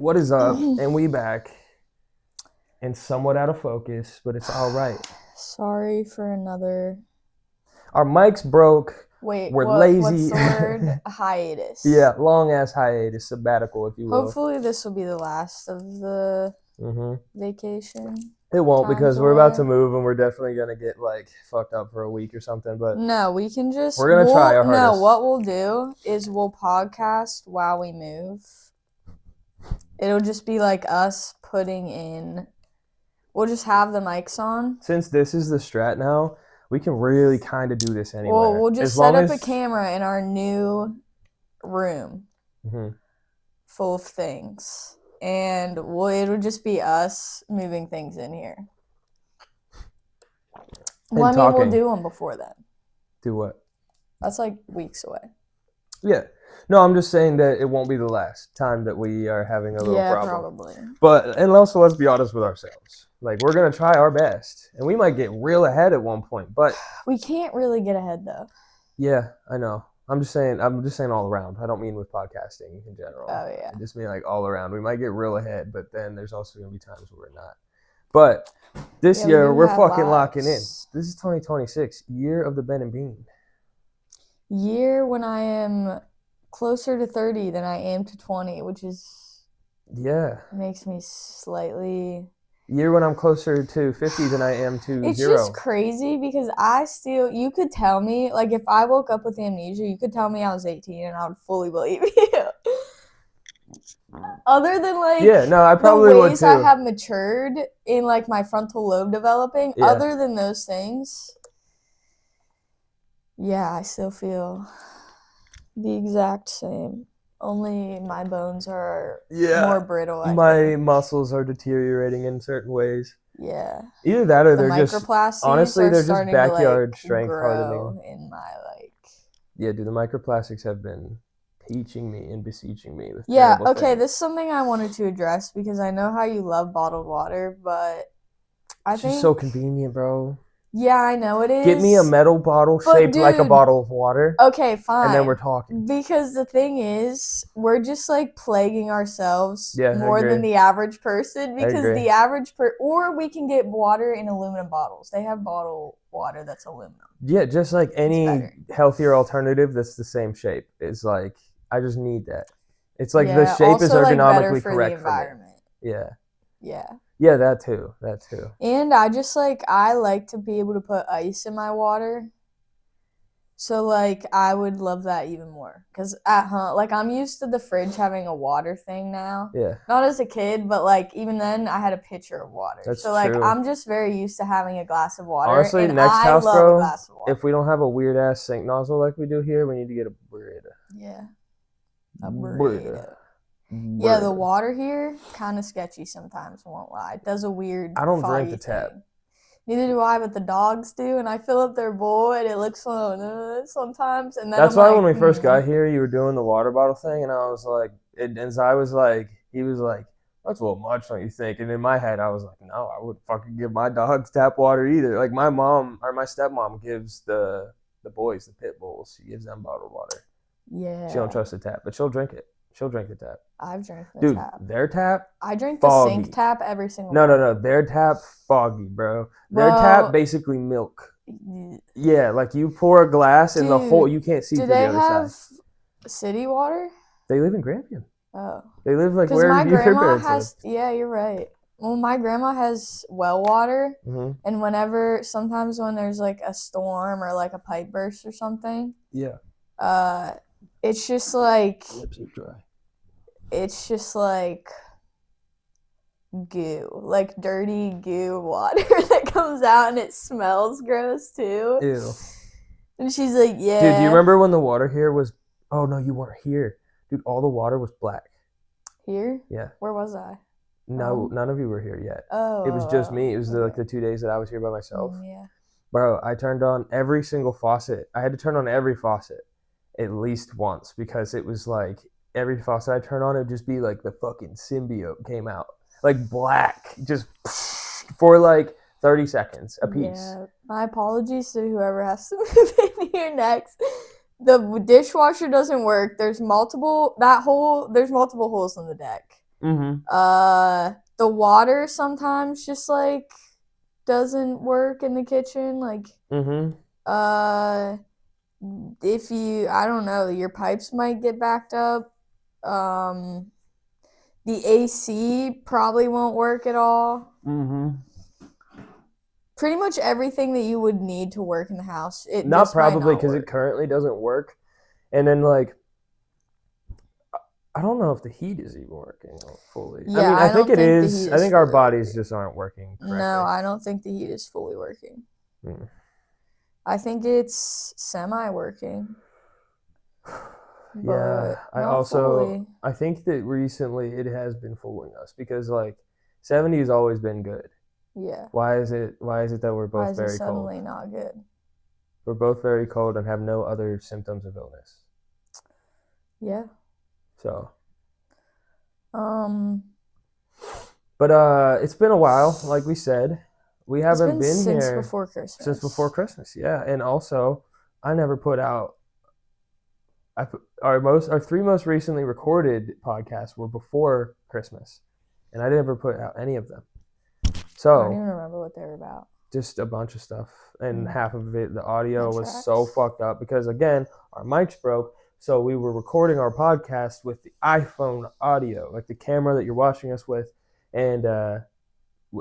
What is up? And we back. And somewhat out of focus, but it's all right. Sorry for another... Our mics broke. Wait, we're lazy. What's the word? Hiatus. Yeah, long-ass hiatus, sabbatical, if you will. Hopefully this will be the last of the vacation. It won't, because we're away. about to move and we're definitely going to get, like, fucked up for a week or something. But no, we can just... We're going to try our hardest. No, what we'll do is we'll podcast while we move. It'll just be like us putting in... We'll just have the mics on. Since this is the strat now, we can really kind of do this anywhere. Well, we'll just set up a camera in our new room full of things. And it'll just be us moving things in here. Well, I mean, we'll do them before then. Do what? That's like weeks away. Yeah. No, I'm just saying that it won't be the last time that we are having a little problem. Yeah, probably. But, and also let's be honest with ourselves. Like, we're going to try our best. And we might get real ahead at one point, but... We can't really get ahead, though. Yeah, I know. I'm just saying all around. I don't mean with podcasting in general. Oh, yeah. I just mean, like, all around. We might get real ahead, but then there's also going to be times where we're not. But this year, we're fucking locking in. This is 2026, year of the Ben and Bean. Year when I am closer to 30 than I am to 20, which is... Yeah. Makes me slightly... Year when I'm closer to 50 than I am to it's 0. It's just crazy because you could tell me, like, if I woke up with amnesia, you could tell me I was 18 and I would fully believe you. Other than, like, yeah, no, I probably the would ways too. I have matured in, like, my frontal lobe developing, other than those things, yeah, I still feel the exact same. Only my bones are more brittle. My muscles are deteriorating in certain ways. Yeah. Either that or the they're just honestly they're just backyard strength hardening. In my Yeah, dude, the microplastics have been teaching me and beseeching me with okay, this is something I wanted to address because I know how you love bottled water, but it's just so convenient, bro. Yeah, I know it is. Get me a metal bottle shaped like a bottle of water. Okay, fine. And then we're talking. Because the thing is, we're just like plaguing ourselves more than the average person. Because the average or we can get water in aluminum bottles. They have bottled water that's aluminum. Yeah, just like any healthier alternative that's the same shape. It's like, I just need that. It's like the shape is ergonomically correct for me. Yeah. Yeah. Yeah, that too. And I just, I like to be able to put ice in my water. So, I would love that even more. Because at home, I'm used to the fridge having a water thing now. Yeah. Not as a kid, but, even then, I had a pitcher of water. That's true. I'm just very used to having a glass of water. Honestly, and next house, bro, if water. we don't have a weird-ass sink nozzle like we do here, we need to get a burrito. Yeah. A burrito. Yeah, the water here, kind of sketchy sometimes, I won't lie. It does a weird I don't drink the tap. Neither do I, but the dogs do, and I fill up their bowl, and it looks so sometimes. And then that's why when we first got here, you were doing the water bottle thing, and I was like, and Zai was like, he was like, that's a little much, don't you think? And in my head, I was like, no, I wouldn't fucking give my dogs tap water either. Like, my mom, or my stepmom gives the boys, the pit bulls, she gives them bottled water. Yeah. She don't trust the tap, but she'll drink it. She'll drink the tap. I've drank the tap. Dude, their tap, I drink the sink tap every single day. No. Their tap, foggy, bro. Their tap, basically milk. Yeah, like you pour a glass and the whole, you can't see through the other side. Do they have city water? They live in Grampian. Oh. They live like where your parents live. Yeah, you're right. Well, my grandma has well water, and sometimes when there's a storm or a pipe burst or something, it's just lips are dry. It's just goo, dirty goo water that comes out and it smells gross too. Ew. And she's like, yeah. Dude, do you remember when the water here was? Oh no, you weren't here, dude. All the water was black. Here? Yeah. Where was I? No, none of you were here yet. Oh. It was just me. It was the 2 days that I was here by myself. Yeah. Bro, I turned on every single faucet. I had to turn on every faucet at least once because it was every faucet I turn on, it'd just be the fucking symbiote came out. Black. Just for 30 seconds a piece. Yeah. My apologies to whoever has to move in here next. The dishwasher doesn't work. There's multiple holes in the deck. Mm-hmm. The water sometimes just like doesn't work in the kitchen. Like, Mm-hmm. if you, I don't know, your pipes might get backed up. The AC probably won't work at all. Mm-hmm. Pretty much everything that you would need to work in the house, it Not just might probably not because it work. currently doesn't work. And then, like, I don't know if the heat is even working fully. I Yeah, mean, I I think don't it think the is. heat I is think our fully bodies working. just aren't working No, correctly. I don't think the heat is fully working. Mm. I think it's semi-working. Yeah, But not fully. I think that recently it has been fooling us because like 70 has always been good. Yeah. Why is it that we're Why both is it very cold? suddenly not good? We're both very cold and have no other symptoms of illness. Yeah. So, Um, but it's been a while, like we said. We haven't been since here before Christmas. since before Christmas. Yeah, and also I never put out our three most recently recorded podcasts were before Christmas, and I never put out any of them. So I don't even remember what they were about. Just a bunch of stuff, and half of it, the audio was tracks. so fucked up because again, our mics broke. So we were recording our podcast with the iPhone audio, like the camera that you're watching us with, and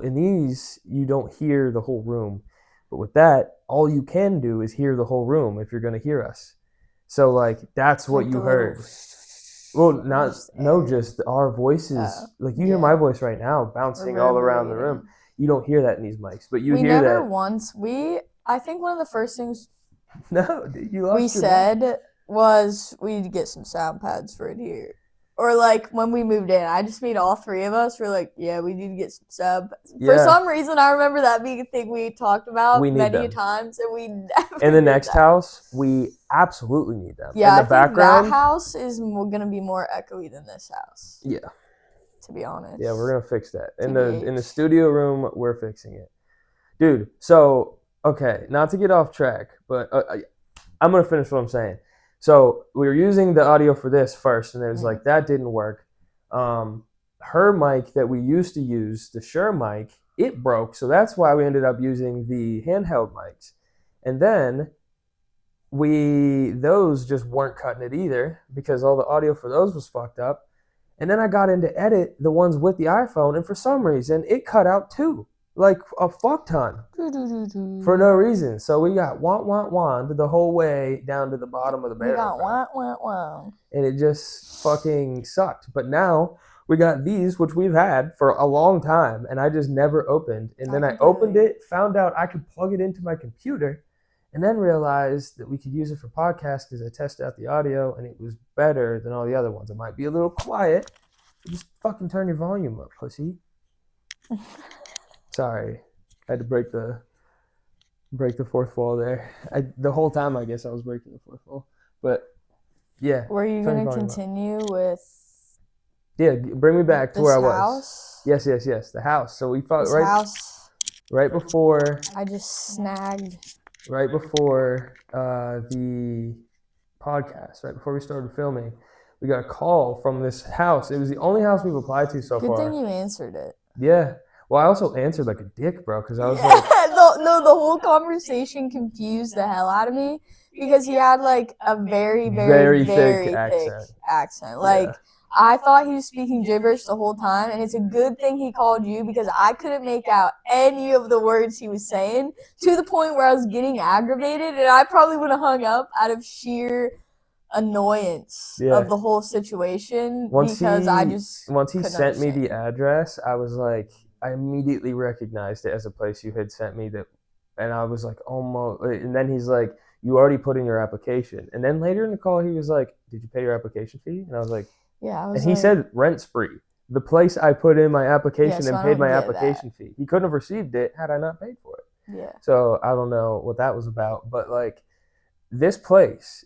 in these you don't hear the whole room, but with that, all you can do is hear the whole room if you're going to hear us. So like that's what Like you the heard. little Just our voices. Like you hear my voice right now bouncing all around the room. You don't hear that in these mics, but you hear that. I think one of the first things No, you lost we your said was we need to get some sound pads for it here. Or like when we moved in, I just made all three of us. We're like, yeah, we need to get some sound pads. For some reason, I remember that being a thing we talked about many times, and we never. In the next house, we absolutely need them. Yeah, in the background, that house is going to be more echoey than this house. Yeah. To be honest. Yeah, we're gonna fix that. In the studio room, we're fixing it, dude. So okay, not to get off track, but I'm gonna finish what I'm saying. So we were using the audio for this first, and it was like that didn't work. Her mic that we used to use, the Shure mic, it broke, so that's why we ended up using the handheld mics, and then those just weren't cutting it either because all the audio for those was fucked up. And then I got into edit the ones with the iPhone, and for some reason, it cut out too. Like a fuck ton. For no reason. So we got want the whole way down to the bottom of the barrel. We got want. And it just fucking sucked. But now we got these, which we've had for a long time, and I just never opened. And then I opened it, found out I could plug it into my computer, and then realized that we could use it for podcasts because I tested out the audio and it was better than all the other ones. It might be a little quiet. Just fucking turn your volume up, pussy. Sorry. I had to break the fourth wall there. The whole time I guess I was breaking the fourth wall. But yeah. Were you going to continue with... Yeah, bring me back to where I was. House? Yes. The house. So we fought right before... I just snagged... Right before the podcast, right before we started filming, we got a call from this house. It was the only house we've applied to so far. Good thing you answered it. Yeah. Well, I also answered like a dick, bro, because I was like... No, the whole conversation confused the hell out of me because he had like a very, very, very thick accent. Like... Yeah. I thought he was speaking gibberish the whole time, and it's a good thing he called you because I couldn't make out any of the words he was saying to the point where I was getting aggravated, and I probably would have hung up out of sheer annoyance of the whole situation once he sent me the address, I was like, I immediately recognized it as a place you had sent me that, and I was like, almost, and then he's like, you already put in your application, and then later in the call he was like, did you pay your application fee? And I was like, yeah, and he said rent spree. The place I put in my application and paid my application fee. He couldn't have received it had I not paid for it. Yeah. So I don't know what that was about, but like this place,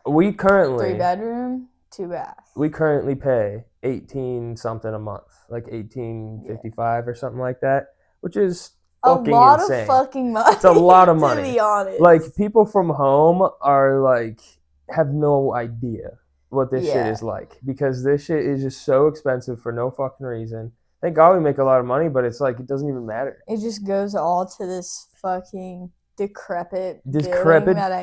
we currently 3-bedroom, 2-bath. We currently pay 18 something a month, like 18.55 or something like that, which is fucking insane. Of fucking money. It's a lot of money. To be honest. Like people from home are like have no idea. what this shit Yeah. is like, because this shit is just so expensive for no fucking reason. Thank God we make a lot of money, but it's like it doesn't even matter. It just goes all to this fucking decrepit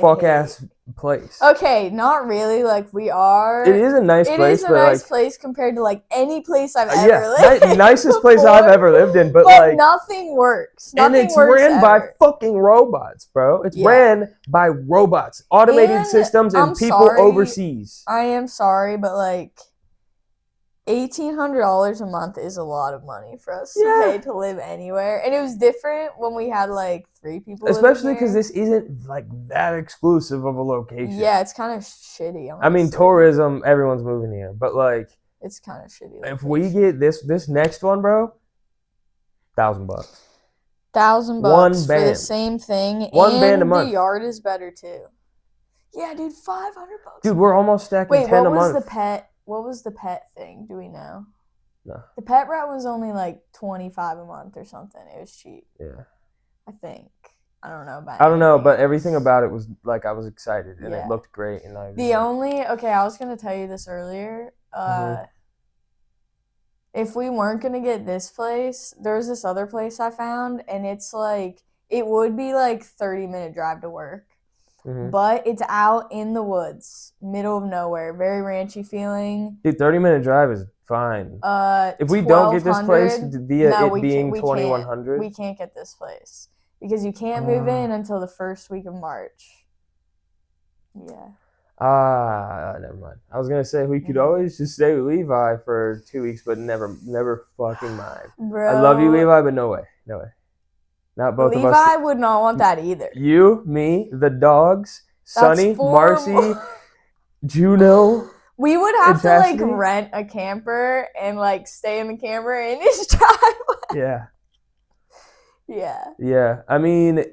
fuck ass place. Okay, not really. Like we are. It is a nice place. It is a nice place compared to like any place I've ever lived. Nicest place I've ever lived in, but like nothing works. And it's ran by fucking robots, bro. It's ran by robots, automated systems, and people overseas. I am sorry, but like $1,800 a month is a lot of money for us to pay to live anywhere. And it was different when we had like 3 people especially because this isn't like that exclusive of a location. Yeah, it's kind of shitty, honestly. I mean, tourism, everyone's moving here, but like it's kind of shitty. If we get this next one, bro, $1,000. $1,000 for the same thing. One band a month. The yard is better too. Yeah, dude, $500. Dude, we're almost stacking 10 a month. What was the pet thing? Do we know? No. The pet rat was only like $25 a month or something. It was cheap. Yeah. I think. I don't know about. I don't know, but everything about it was like I was excited and it looked great, and I. I was gonna tell you this earlier. If we weren't gonna get this place, there's this other place I found, and it's like it would be like 30-minute drive to work. But it's out in the woods, middle of nowhere, very ranchy feeling. Dude, 30-minute drive is fine. If we don't get this place via it being 2100, we can't get this place because you can't move in until the first week of March. Yeah. Never mind. I was gonna say we could always just stay with Levi for 2 weeks, but never fucking mind. Bro, I love you, Levi, but no way. Not both of us. Levi would not want that either. You, me, the dogs, Sunny, Marcy, Juno. We would have to like rent a camper and like stay in the camper in his driveway. Yeah. Yeah. Yeah. I mean.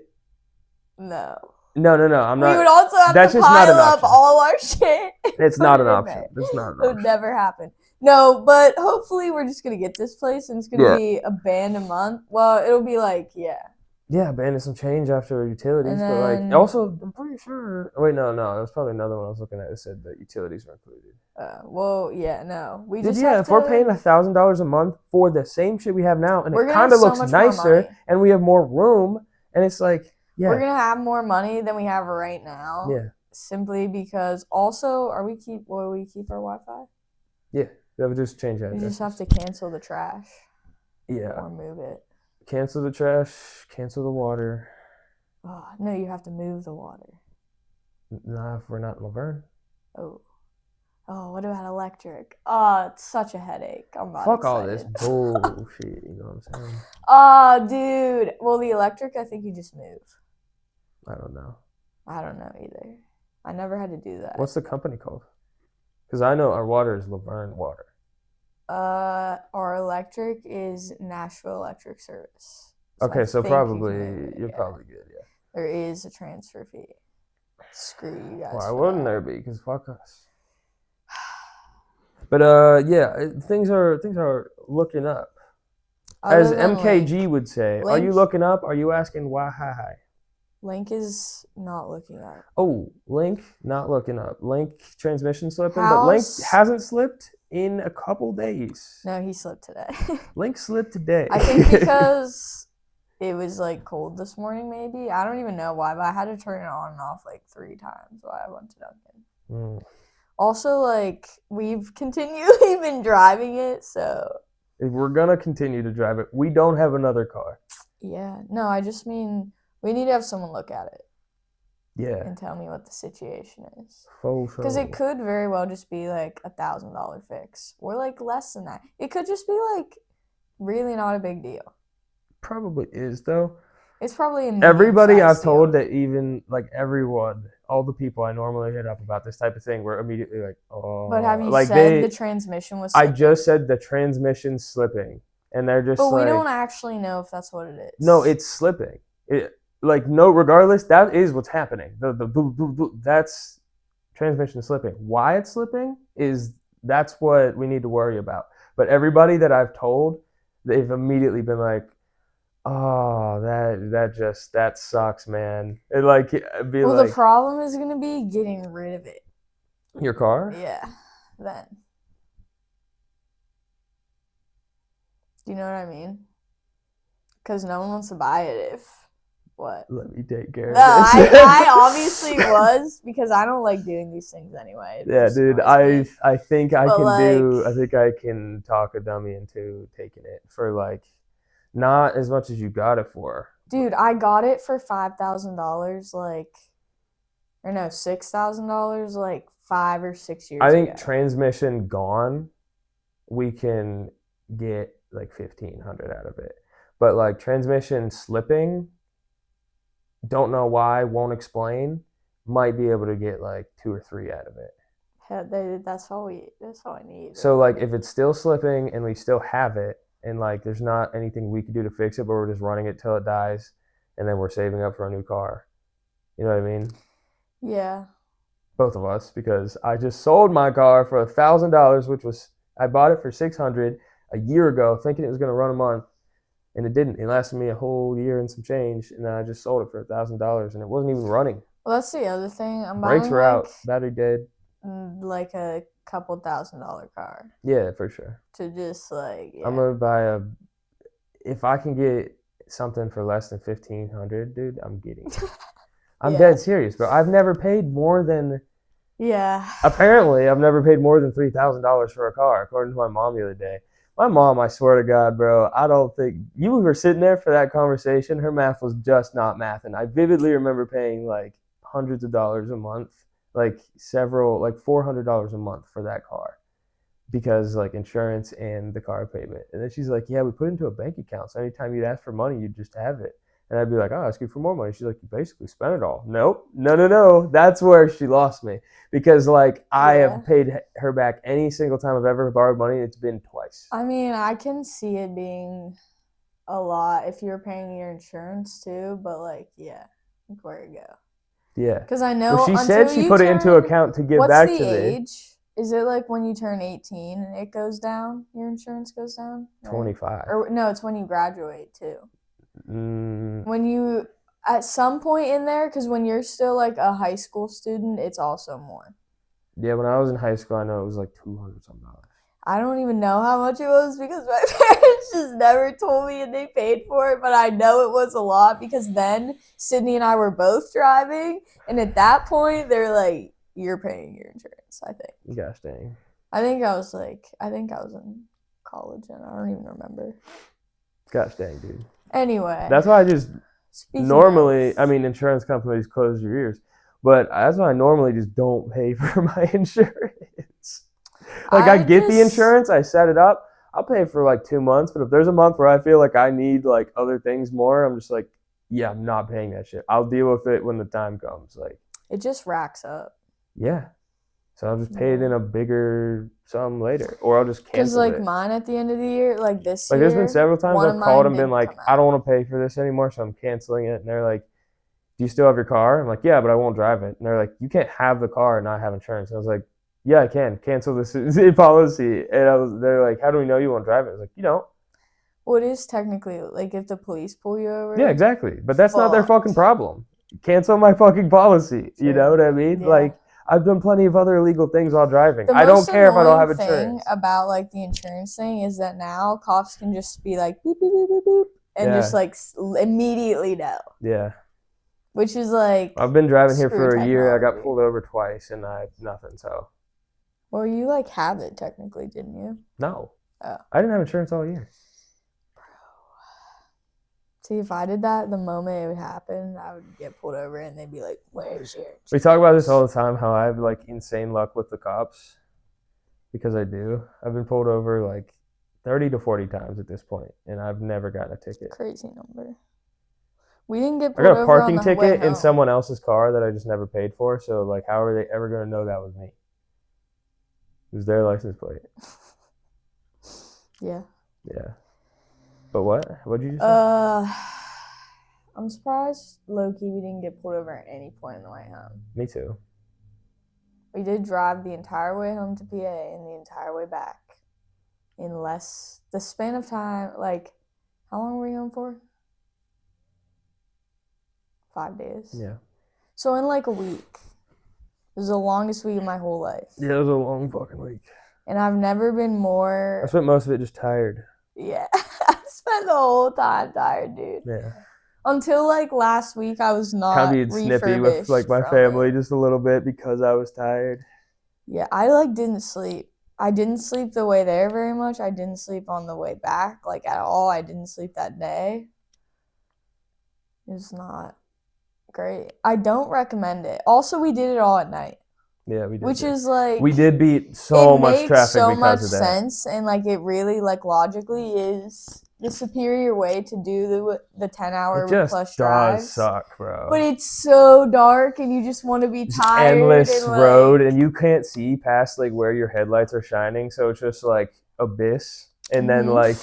No. No. I'm not. We would also have to pile up all our shit. It's not an option. It's not an option. It would never happen. No, but hopefully we're just gonna get this place and it's gonna be a band a month. Well, it'll be like Yeah, abandon some change after utilities, but like also I'm pretty sure. Wait, no, there's probably another one I was looking at that said that utilities were included. We just if we're paying $1,000 a month for the same shit we have now, and it kind of looks nicer, and we have more room, and it's like we're gonna have more money than we have right now. Yeah, simply because also will we keep our Wi-Fi? Yeah, that would just change that. We just have to cancel the trash. Yeah, or move it. Cancel the trash, cancel the water. Oh, no, you have to move the water. Nah, if we're not in Laverne. Oh, what about electric? Oh, it's such a headache. I'm not Fuck excited. all this bullshit, you know what I'm saying? Dude. Well, the electric, I think you just move. I don't know. I don't know either. I never had to do that. What's the company called? Because I know our water is Laverne Water. Our electric is Nashville Electric Service. Okay, so probably you're probably good, yeah. There is a transfer fee. Screw you guys. Why wouldn't there be? Because fuck us. But things are looking up. As MKG would say, are you looking up? Are you asking why? Hi. Link is not looking up. Oh, Link not looking up. Link transmission slipping, but Link hasn't slipped in a couple days. No, he slipped today. Link slipped today. I think because it was like cold this morning, maybe. I don't even know why, but I had to turn it on and off like 3 times while I went to Dunkin'. Also, like, we've continually been driving it, so. If we're gonna continue to drive it, we don't have another car. Yeah. No, I just mean we need to have someone look at it. Yeah. And tell me what the situation is. Because it could very well just be like $1,000 fix. Or like less than that. It could just be like really not a big deal. Probably is though. It's probably everybody I've told that even like everyone, all the people I normally hit up about this type of thing were immediately like, oh. But have you said the transmission was slipping? I just said the transmission's slipping. And they're just But we don't actually know if that's what it is. No, it's slipping. Regardless, that is what's happening. That's transmission slipping. Why it's slipping that's what we need to worry about. But everybody that I've told, they've immediately been like, oh, that sucks, man. The problem is gonna be getting rid of it. Your car? Yeah. then. Do you know what I mean? Because no one wants to buy it if what? Let me take care No, of this. I obviously was because I don't like doing these things anyway. It Yeah, just dude. annoys me. I think I But, can like, I think I can talk a dummy into taking it for like not as much as you got it for. dude, I got it for $5,000, like, or no, $6,000, like 5 or 6 years I think ago. transmission gone, we can get like 1,500 out of it. But like transmission slipping, don't know why, won't explain, might be able to get like 2 or 3 out of it. That's all I need. So like if it's still slipping and we still have it and like there's not anything we can do to fix it, but we're just running it till it dies and then we're saving up for a new car. You know what I mean? Yeah. Both of us, because I just sold my car for $1,000, which was I bought it for $600 a year ago, thinking it was going to run a month, and it didn't. It lasted me a whole year and some change, and then I just sold it for $1,000, and it wasn't even running. Well, that's the other thing. I'm Brakes buying were out, battery dead. like a couple $1,000 car Yeah, for sure. to just like. Yeah. I'm gonna buy if I can get something for less than $1,500, dude, I'm getting it. I'm dead serious, bro. I've never paid more than. Yeah. Apparently, I've never paid more than $3,000 for a car, according to my mom the other day. My mom, I swear to God, bro, I don't think you were sitting there for that conversation. Her math was just not mathing. I vividly remember paying like hundreds of dollars a month, like $400 a month for that car because like insurance and the car payment. And then she's like, yeah, we put it into a bank account. So anytime you'd ask for money, you'd just have it. And I'd be like, oh, I'll ask you for more money. She's like, you basically spent it all. Nope. No. That's where she lost me. Because like I have paid her back any single time I've ever borrowed money. It's been twice. I mean, I can see it being a lot if you're paying your insurance too, but like, yeah, where to go. Yeah. Because I know. Well, she said she put it into account to give back to me. What's the age? Is it like when you turn 18 and it goes down? Your insurance goes down? Right? 25. Or no, it's when you graduate too. When you at some point in there, because when you're still like a high school student, it's also more. Yeah, when I was in high school, I know it was like $200 something. I don't even know how much it was because my parents just never told me and they paid for it, but I know it was a lot because then Sydney and I were both driving, and at that point, they're like, you're paying your insurance, I think. Gosh dang. I think I was in college and I don't even remember. Gosh dang, dude. Anyway. That's why I just insurance companies close your ears. But that's why I normally just don't pay for my insurance. Like I get the insurance, I set it up, I'll pay for like 2 months. But if there's a month where I feel like I need like other things more, I'm just like, yeah, I'm not paying that shit. I'll deal with it when the time comes. Like it just racks up. Yeah. So I'll just pay it in a bigger sum later, or I'll just cancel it. Because like mine at the end of the year, like this year. Like there's been several times I've called and been like, I don't want to pay for this anymore, so I'm canceling it. And they're like, do you still have your car? I'm like, yeah, but I won't drive it. And they're like, you can't have the car and not have insurance. And I was like, yeah, I can. Cancel this policy. And they're like, how do we know you won't drive it? I was like, you don't. Well, it is technically like if the police pull you over. Yeah, exactly. But that's not their fucking problem. Cancel my fucking policy. True. You know what I mean? Yeah. Like, I've done plenty of other illegal things while driving. I don't care if I don't have insurance. The most thing about like the insurance thing is that now cops can just be like beep beep beep beep beep and just like immediately know. Yeah. Which is like I've been driving here for a year. I got pulled over twice and I nothing. So. Well, you like have it technically, didn't you? No. Oh. I didn't have insurance all year. See, if I did that the moment it would happen, I would get pulled over and they'd be like, where's your insurance? We talk about this all the time, how I have like insane luck with the cops. Because I do. I've been pulled over like 30 to 40 times at this point, and I've never gotten a ticket. Crazy number. We didn't get pulled over. I got a parking ticket in someone else's car that I just never paid for, so like how are they ever going to know that was me? It was their license plate. Yeah. Yeah. But what? What'd you just say? I'm surprised, low-key, we didn't get pulled over at any point in the way home. Me too. We did drive the entire way home to PA and the entire way back in the span of time, like, how long were we home for? 5 days. Yeah. So in like a week. It was the longest week of my whole life. Yeah, it was a long fucking week. And I've never been more... I spent most of it just tired. Yeah. I spent the whole time tired, dude. Yeah. Until, like, last week, I was not kind of being snippy with, like, my family just a little bit because I was tired. Yeah, I, like, didn't sleep. I didn't sleep the way there very much. I didn't sleep on the way back, like, at all. I didn't sleep that day. It was not great. I don't recommend it. Also, we did it all at night. Yeah, we did. Which is, like... We did beat so much traffic because of that. It makes so much sense, and, like, it really, like, logically is the superior way to do the 10-hour plus drives. It does suck, bro. But it's so dark, and you just want to be tired. Endless road, and you can't see past, like, where your headlights are shining, so it's just, like, abyss. And then, like,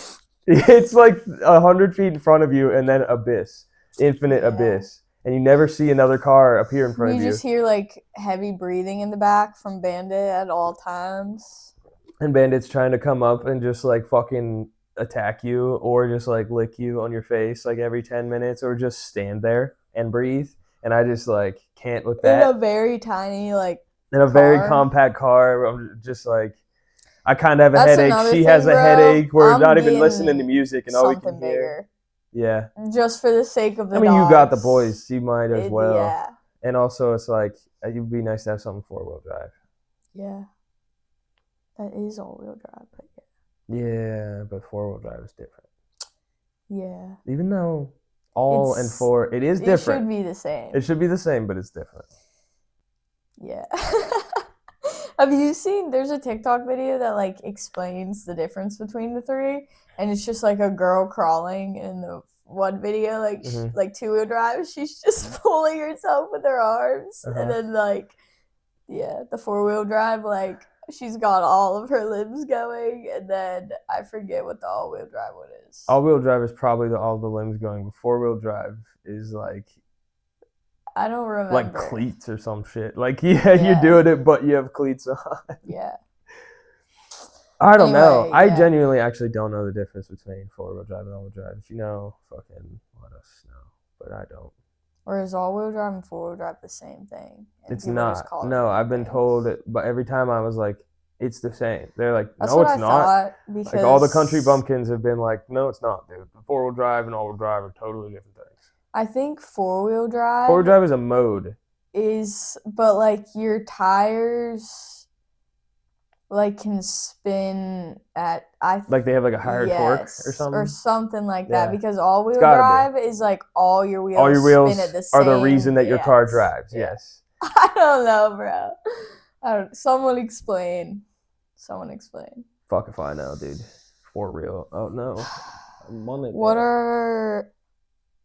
it's, like, 100 feet in front of you, and then abyss. Infinite abyss. And you never see another car appear in front of you. You just hear, like, heavy breathing in the back from Bandit at all times. And Bandit's trying to come up and just, like, fucking attack you or just, like, lick you on your face, like, every 10 minutes or just stand there and breathe. And I just, like, can't with that. In a very tiny, like, in a very compact car. I'm just, like, I kind of have a headache. She has a headache. We're not even listening to music and all we can hear. Yeah. Just for the sake of the dogs. You got the boys. You might as well. Yeah. And also, it's like, it would be nice to have something four-wheel drive. Yeah. That is all-wheel drive, but yeah. Yeah, but four-wheel drive is different. Yeah. Even though and four, it is different. It should be the same. It should be the same, but it's different. Yeah. Have you seen, there's a TikTok video that, like, explains the difference between the three, and it's just, like, a girl crawling in the one video, like, like two-wheel drive, she's just pulling herself with her arms, and then, like, the four-wheel drive, like, she's got all of her limbs going, and then I forget what the all-wheel drive one is. All-wheel drive is probably all the limbs going, but four-wheel drive is, like, I don't remember. Like cleats or some shit. Like, you're doing it, but you have cleats on. Yeah. I don't know. I genuinely actually don't know the difference between four-wheel drive and all-wheel drive. If you know, fucking let us know. But I don't. Or is all-wheel drive and four-wheel drive the same thing? It's not. No, I've been told it, but every time I was like, it's the same. They're like, no, it's not. Like, all the country bumpkins have been like, no, it's not, dude. The four-wheel drive and all-wheel drive are totally different things. I think four-wheel drive... Four-wheel drive is a mode. But, like, your tires, like, can spin at... like, they have, like, a higher torque or something? Or something like that. Because all-wheel drive is, like, all your wheels spin at the same... are the reason that your car drives, yes. I don't know, bro. Someone explain. Fuck if I know, dude. For real. Oh, no. I'm on it. What are...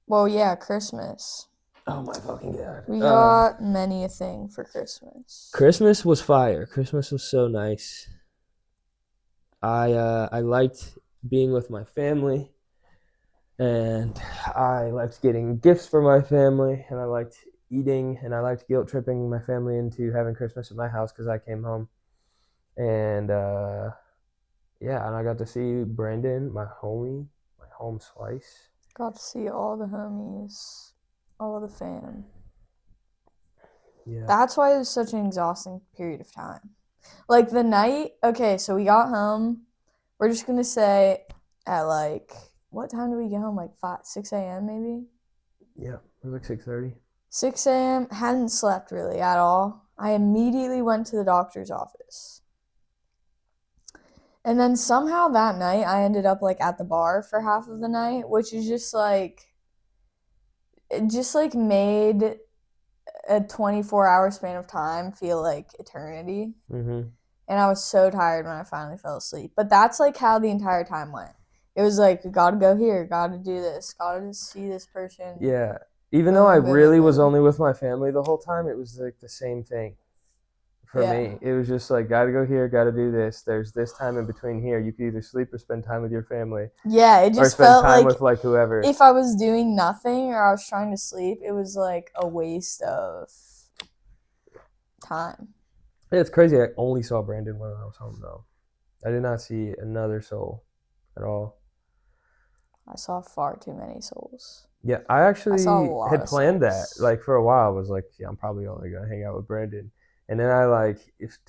Well, yeah, Christmas. Oh my fucking God. We got many a thing for Christmas. Christmas was fire. Christmas was so nice. I liked being with my family, and I liked getting gifts for my family, and I liked eating, and I liked guilt tripping my family into having Christmas at my house because I came home. And and I got to see Brandon, my homie, my home slice. Got to see all the homies, all the fam. Yeah. That's why it was such an exhausting period of time. Like, the night, okay, so we got home. We're just going to say at, like, what time did we get home? Like 6 a.m. maybe? Yeah, it was like 6:30. 6 a.m. Hadn't slept really at all. I immediately went to the doctor's office. And then somehow that night, I ended up, like, at the bar for half of the night, which is just, like, it just, like, made a 24-hour span of time feel like eternity. Mm-hmm. And I was so tired when I finally fell asleep. But that's, like, how the entire time went. It was, like, gotta go here, gotta do this, gotta see this person. Yeah. Even though I really was only with my family the whole time, it was, like, the same thing. For me, it was just like, gotta go here, gotta do this. There's this time in between here. You could either sleep or spend time with your family. Yeah, it just felt like with, like, whoever. If I was doing nothing or I was trying to sleep, it was like a waste of time. Yeah, it's crazy. I only saw Brandon when I was home, though. I did not see another soul at all. I saw far too many souls. Yeah, I actually had planned that. Like, for a while, I was like, yeah, I'm probably only gonna hang out with Brandon. And then I like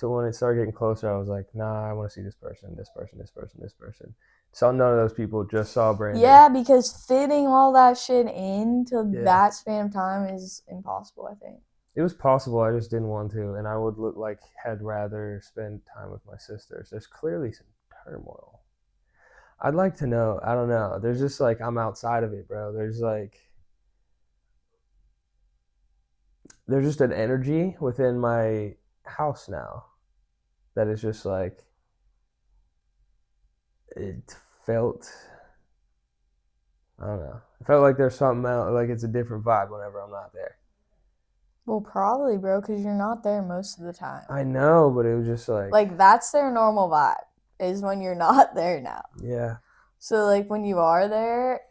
when it started getting closer, I was like, nah, I want to see this person, this person, this person, this person. Saw none of those people. Just saw Brandon. Yeah, because fitting all that shit into that span of time is impossible, I think. It was possible. I just didn't want to, and I would look like had rather spend time with my sisters. There's clearly some turmoil. I'd like to know. I don't know. There's just like I'm outside of it, bro. There's just an energy within my house now that is just like it felt. I don't know. It felt like there's something else. Like it's a different vibe whenever I'm not there. Well, probably, bro, because you're not there most of the time. I know, but it was just like that's their normal vibe is when you're not there now. Yeah. So like when you are there,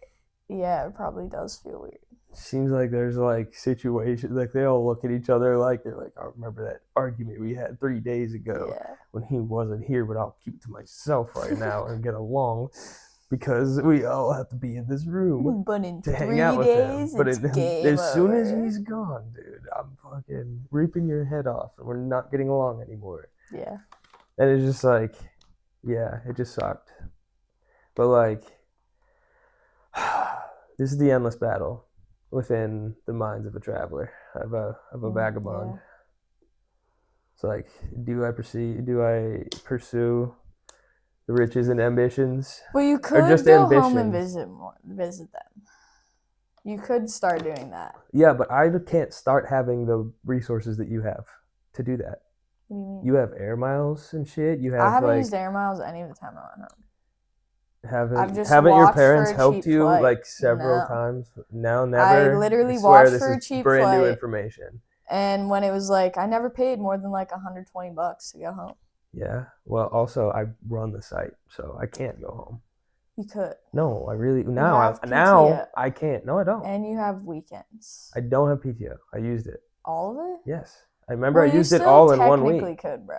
yeah, it probably does feel weird. Seems like there's like situations like they all look at each other like they're like, I remember that argument we had 3 days ago when he wasn't here, but I'll keep to myself right now and get along because we all have to be in this room but in to 3 hang out with days, him. But as soon as he's gone, dude, I'm fucking ripping your head off and we're not getting along anymore. Yeah. And it's just like, yeah, it just sucked. But like, this is the endless battle within the minds of a traveler, of a vagabond. Yeah. It's like, do I pursue the riches and ambitions? Well, you could just go home and visit them. You could start doing that. Yeah, but I can't start having the resources that you have to do that. What do you mean? You have air miles and shit. I haven't used air miles any of the time I went home. Haven't your parents helped you flight. Like several times? No, never. I literally watched for a cheap brand flight. New information. And when it was like, I never paid more than like $120 to go home. Yeah. Well, also I run the site, so I can't go home. You could. No, I really now I can't. No, I don't. And you have weekends. I don't have PTO. I used it. All of it? Yes. I remember I used it all in 1 week. You technically could, bro.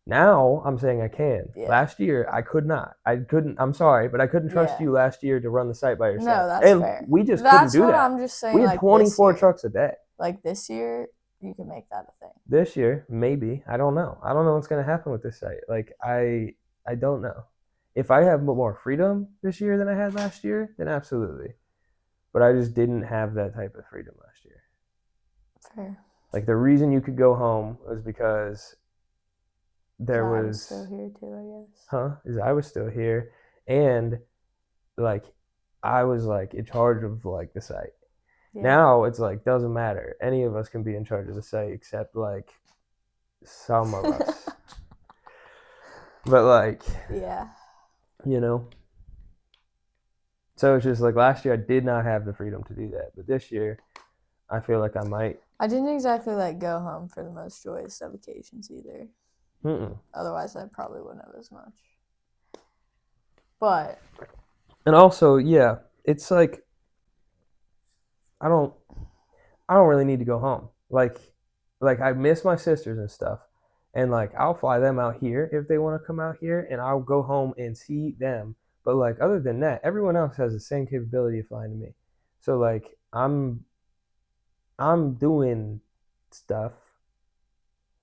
Now I'm saying I can. Yeah. Last year I could not. I couldn't. I'm sorry, but I couldn't trust you last year to run the site by yourself. No, that's fair. We just couldn't do that. I'm just saying. We had 24 trucks a day. Like this year, you can make that a thing. This year, maybe. I don't know. I don't know what's gonna happen with this site. Like I don't know. If I have more freedom this year than I had last year, then absolutely. But I just didn't have that type of freedom last year. Fair. Like the reason you could go home was because there was. I was still here too, I guess. Is I was still here, and like I was like in charge of like the site. Yeah. Now it's like doesn't matter. Any of us can be in charge of the site except like some of us. But like. Yeah. You know. So it's just like last year I did not have the freedom to do that, but this year I feel like I might. I didn't exactly like go home for the most joyous of occasions either. Otherwise, I probably wouldn't have as much. But. And also, yeah, it's like I don't really need to go home. Like I miss my sisters and stuff, and like I'll fly them out here if they want to come out here, and I'll go home and see them. But like other than that, everyone else has the same capability of flying to me. So like I'm doing stuff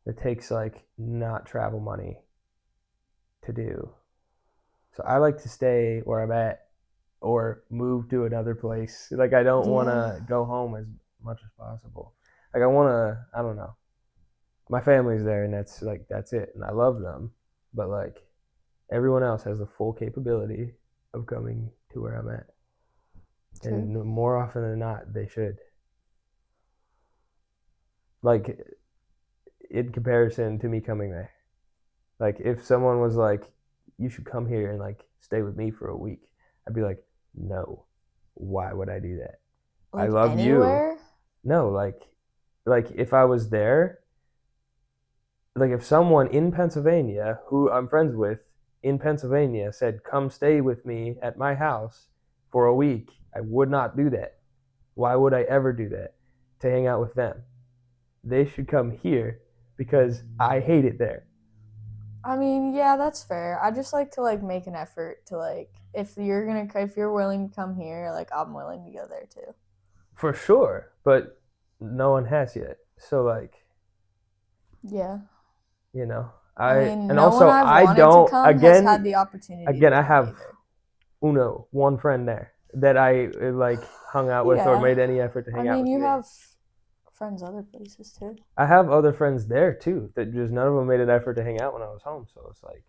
that takes like not travel money to do. So I like to stay where I'm at or move to another place. Like I don't want to go home as much as possible. Like I want to, I don't know. My family's there and that's it. And I love them. But like everyone else has the full capability of coming to where I'm at. True. And more often than not, they should. Like in comparison to me coming there. Like if someone was like, you should come here and like stay with me for a week, I'd be like, no. Why would I do that? Like I love anywhere? You. No, like if I was there, like if someone in Pennsylvania who I'm friends with in Pennsylvania said, come stay with me at my house for a week, I would not do that. Why would I ever do that? To hang out with them. They should come here because I hate it there. I mean, yeah, that's fair. I just like to like make an effort to like if you're willing to come here, like I'm willing to go there too. For sure, but no one has yet. So like Yeah. You know, I mean, and no also one I've I wanted to don't come has had the opportunity to I come have either. one friend there that I like hung out with or made any effort to hang out with. I mean, you have friends other places too. I have other friends there too that just none of them made an effort to hang out when I was home. So it's like,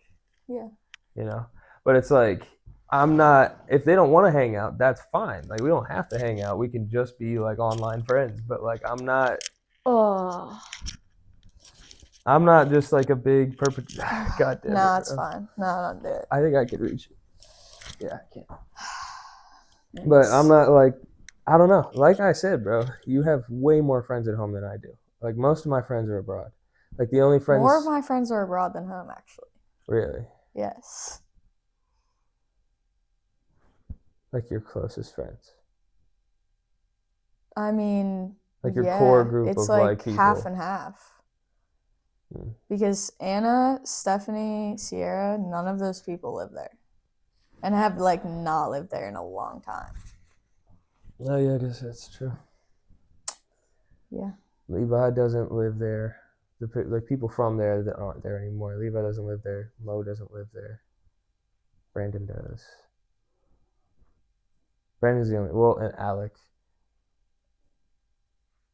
yeah, you know, but it's like I'm not. If they don't want to hang out, that's fine. Like we don't have to hang out. We can just be like online friends. But like I'm not. Oh. I'm not just like a big God damn it. Nah, it's fine. No, don't do it. I think I could reach it. Yeah, I can. But I'm not like, I don't know. Like I said, bro, you have way more friends at home than I do. Like most of my friends are abroad. Like the only friends. More of my friends are abroad than home, actually. Really? Yes. Like your closest friends. I mean, like your core group it's of like people. half and half. Because Anna, Stephanie, Sierra, none of those people live there. And have like not lived there in a long time. Oh yeah, I guess that's true. Yeah. Levi doesn't live there. Like people from there that aren't there anymore. Levi doesn't live there. Mo doesn't live there. Brandon does. Brandon's the only. Well, and Alec.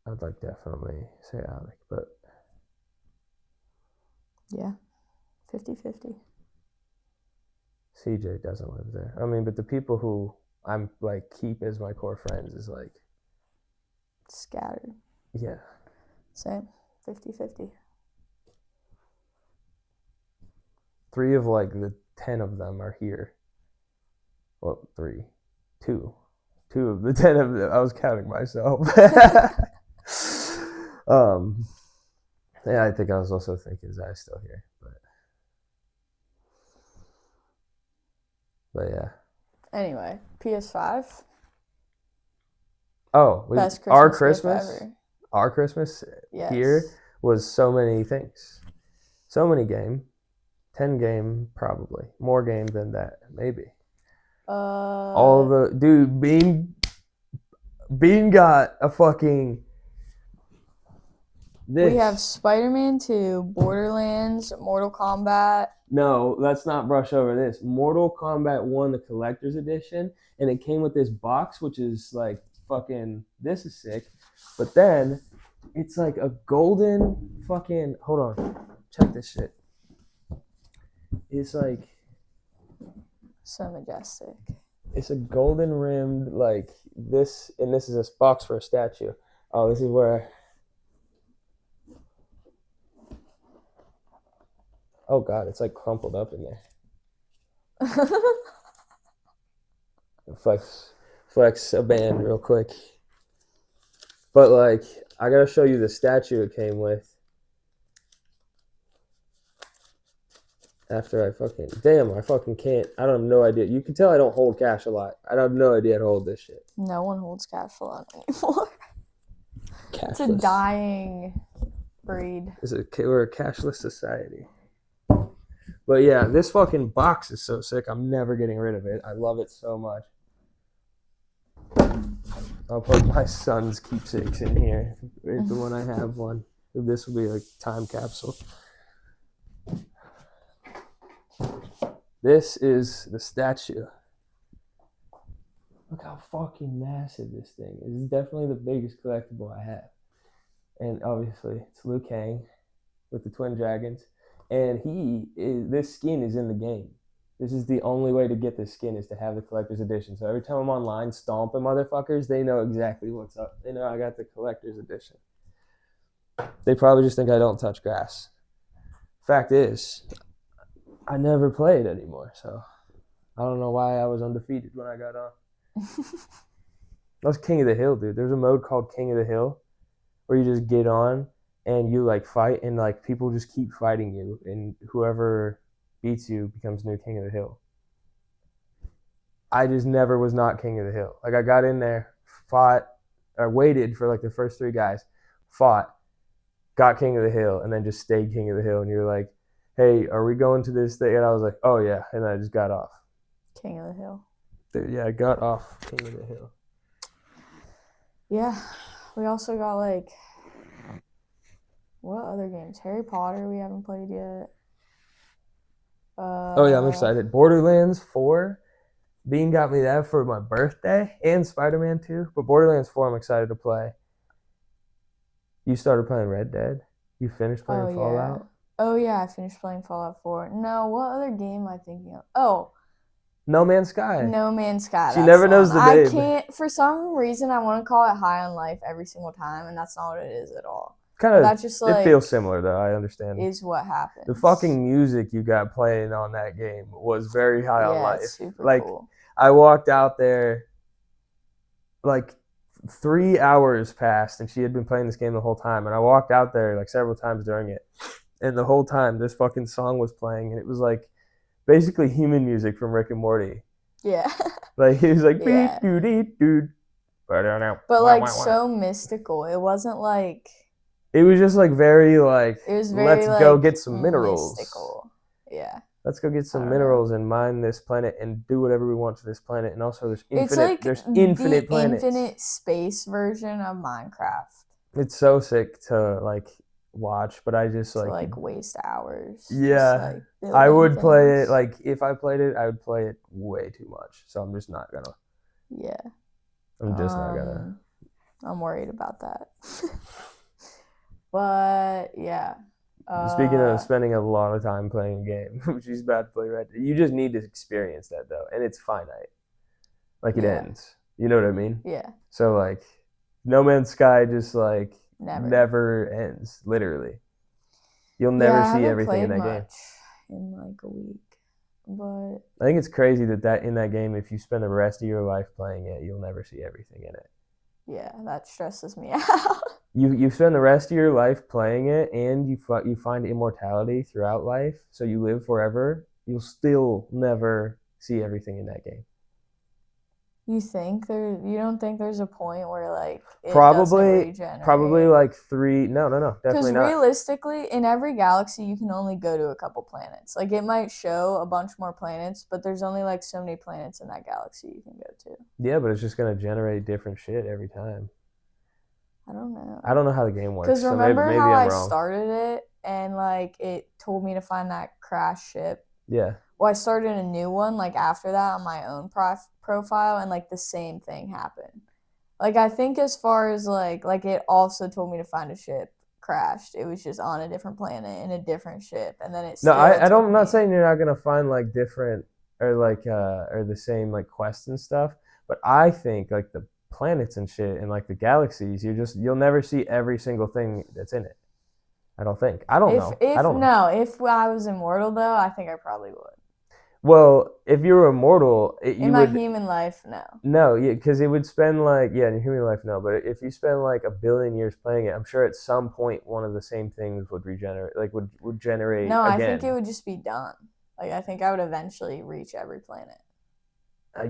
I'd like definitely say Alec, but yeah, 50-50. CJ doesn't live there. I mean, but the people who I'm like keep as my core friends is like scattered. Yeah. Same. 50-50. 3 of like the 10 of them are here. Well, 3. 2. 2 of the 10 of them. I was counting myself. Yeah, I think I was also thinking Zai's still here, but yeah. Anyway, PS5. Oh, best Christmas ever. Our Christmas Yes. here was so many things, so many game, 10 game probably, more game than that maybe. All the dude Bean got a fucking. We have Spider-Man 2, Borderlands, Mortal Kombat. No, let's not brush over this. Mortal Kombat 1, the collector's edition, and it came with this box, which is like fucking, this is sick. But then it's like a golden fucking, hold on, check this shit. It's like so majestic. It's a golden rimmed like this, and this is a box for a statue. Oh, this is where. Oh God, it's like crumpled up in there. Flex a band real quick. But like, I gotta show you the statue it came with. After I fucking can't. I don't have no idea. You can tell I don't hold cash a lot. I have no idea how to hold this shit. No one holds cash a lot anymore. Cashless. It's a dying breed. We're a cashless society. But yeah, this fucking box is so sick. I'm never getting rid of it. I love it so much. I'll put my son's keepsakes in here. If the one I have one. This will be like time capsule. This is the statue. Look how fucking massive this thing is. This is definitely the biggest collectible I have. And obviously, it's Liu Kang with the twin dragons. And this skin is in the game. This is the only way to get this skin is to have the collector's edition. So every time I'm online stomping motherfuckers, they know exactly what's up. They know I got the collector's edition. They probably just think I don't touch grass. Fact is, I never play it anymore, so I don't know why I was undefeated when I got on. That was King of the Hill, dude. There's a mode called King of the Hill where you just get on and you like fight and like people just keep fighting you and whoever beats you becomes new King of the Hill. I just never was not King of the Hill. Like I got in there, fought, or waited for like the first 3 guys, fought, got King of the Hill, and then just stayed King of the Hill. And you're like, hey, are we going to this thing? And I was like, oh yeah. And I just got off. King of the Hill. Dude, yeah, I got off King of the Hill. Yeah. We also got like What other games? Harry Potter we haven't played yet. Oh yeah, I'm excited. Borderlands 4. Bean got me that for my birthday, and Spider-Man 2. But Borderlands 4, I'm excited to play. You started playing Red Dead. You finished playing Fallout. Oh yeah, I finished playing Fallout 4. No, what other game am I thinking of? Oh, No Man's Sky. No Man's Sky. She never knows the name. I can't, for some reason, I want to call it High on Life every single time, and that's not what it is at all. Kind of. That's just like, it feels similar though. I understand. Is what happens. The fucking music you got playing on that game was very high on life. It's super like, cool. I walked out there, like 3 hours passed, and she had been playing this game the whole time. And I walked out there like several times during it, and the whole time this fucking song was playing, and it was like basically human music from Rick and Morty. Yeah. Like he was like, Yeah. dude. But like so mystical. It wasn't like. It was just like very like. It was very let's go get some minerals. Mystical. Yeah. Let's go get some minerals and mine this planet and do whatever we want to this planet. And also, there's infinite. It's like there's infinite planets. Infinite space version of Minecraft. It's so sick to like watch, but I just like waste hours. Yeah, just, I would play it like if I played it, I would play it way too much. So I'm just not gonna. Yeah. I'm just not gonna. I'm worried about that. But yeah. Speaking of spending a lot of time playing a game, which is about to play Red Dead, you just need to experience that though, and it's finite. Like it ends. You know what I mean? Yeah. So like, No Man's Sky just like never ends. Literally, you'll never see everything in that game. In like a week, but I think it's crazy that in that game, if you spend the rest of your life playing it, you'll never see everything in it. Yeah, that stresses me out. You spend the rest of your life playing it, and you find immortality throughout life, so you live forever. You'll still never see everything in that game. You think you don't think there's a point where like it probably like 3? No, definitely not. Because realistically, in every galaxy, you can only go to a couple planets. Like it might show a bunch more planets, but there's only like so many planets in that galaxy you can go to. Yeah, but it's just gonna generate different shit every time. I don't know. I don't know how the game works. Because remember maybe how I started it and like it told me to find that crash ship. Yeah. Well, I started a new one like after that on my own profile, and like the same thing happened. Like I think as far as like it also told me to find a ship crashed. It was just on a different planet in a different ship, and then it. I'm not saying you're not gonna find like different or like or the same like quests and stuff, but I think like the planets and shit and like the galaxies, you'll never see every single thing that's in it. I don't think. I don't know. If I was immortal though, I think I probably would. Well, if you were immortal, in my human life, no. No, yeah, because it would spend like in your human life, no. But if you spend like 1 billion years playing it, I'm sure at some point one of the same things would regenerate, like would generate. No, again. I think it would just be done. Like I think I would eventually reach every planet.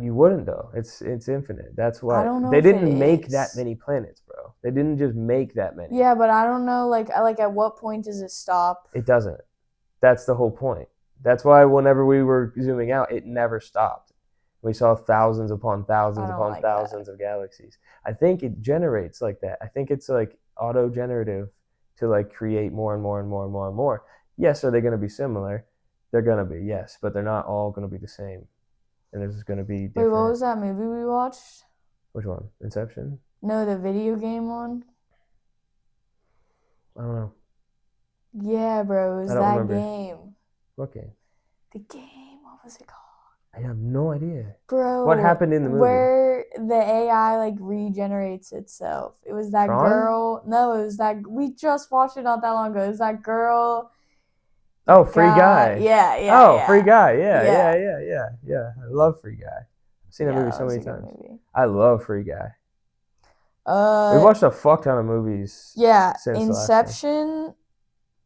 You wouldn't though. It's infinite. That's why I don't know they didn't make that many planets, bro. They didn't just make that many. Yeah, but I don't know. Like at what point does it stop? It doesn't. That's the whole point. That's why whenever we were zooming out, it never stopped. We saw thousands upon thousands upon thousands of galaxies. I think it generates like that. I think it's like auto-generative to like create more and more and more and more and more. Yes, are they going to be similar? They're going to be, yes, but they're not all going to be the same. And there's going to be different. Wait, what was that movie we watched? Which one? Inception? No, the video game one. I don't know. Yeah, bro, it was that game. What game? The game. What was it called? I have no idea. Bro, what happened in the movie? Where the AI like regenerates itself. It was that girl. No, it was that. We just watched it not that long ago. It was that girl. Oh, Free Guy. Yeah. Oh, Free Guy. Yeah. I love Free Guy. I've seen that movie so many times. I love Free Guy. We've watched a fuck ton of movies. Yeah, since Inception.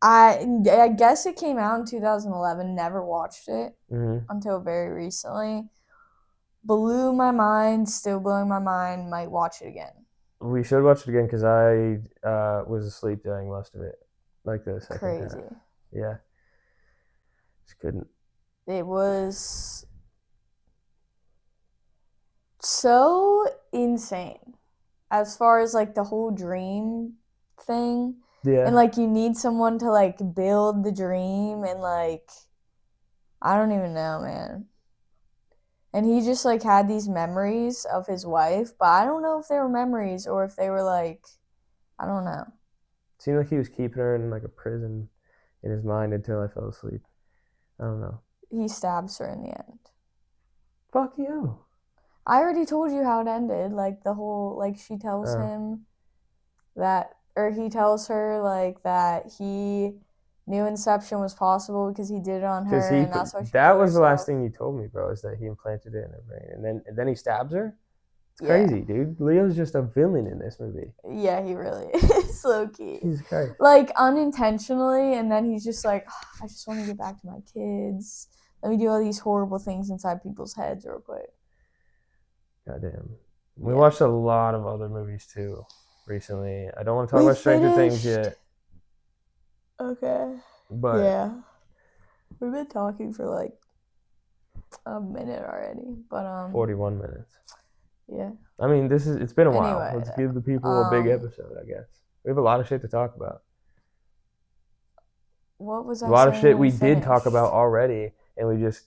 I guess it came out in 2011. Never watched it until very recently. Blew my mind. Still blowing my mind. Might watch it again. We should watch it again because I was asleep during most of it. Like this. Crazy. Yeah. Just couldn't. It was so insane. As far as like the whole dream thing. Yeah. And, like, you need someone to, like, build the dream and, like, I don't even know, man. And he just, like, had these memories of his wife, but I don't know if they were memories or if they were, like, I don't know. Seemed like he was keeping her in, like, a prison in his mind until I fell asleep. I don't know. He stabs her in the end. Fuck you. I already told you how it ended. Like, the whole, like, she tells him that, or he tells her, like, that he knew Inception was possible because he did it on her, and that's why she That was herself. the last thing you told me, bro, is that he implanted it in her brain. And then he stabs her? It's crazy, dude. Leo's just a villain in this movie. Yeah, he really is. Low-key. Jesus Christ. Like, unintentionally, and then he's just like, oh, I just want to get back to my kids. Let me do all these horrible things inside people's heads real quick. Goddamn. We watched a lot of other movies, too, recently. I don't want to talk about Stranger Things yet. Okay. But yeah. We've been talking for, like, a minute already. But, 41 minutes. Yeah. I mean, it's been a while. Anyway, Let's give the people a big episode, I guess. We have a lot of shit to talk about. What was I saying? A lot of shit we did talk about already, and we just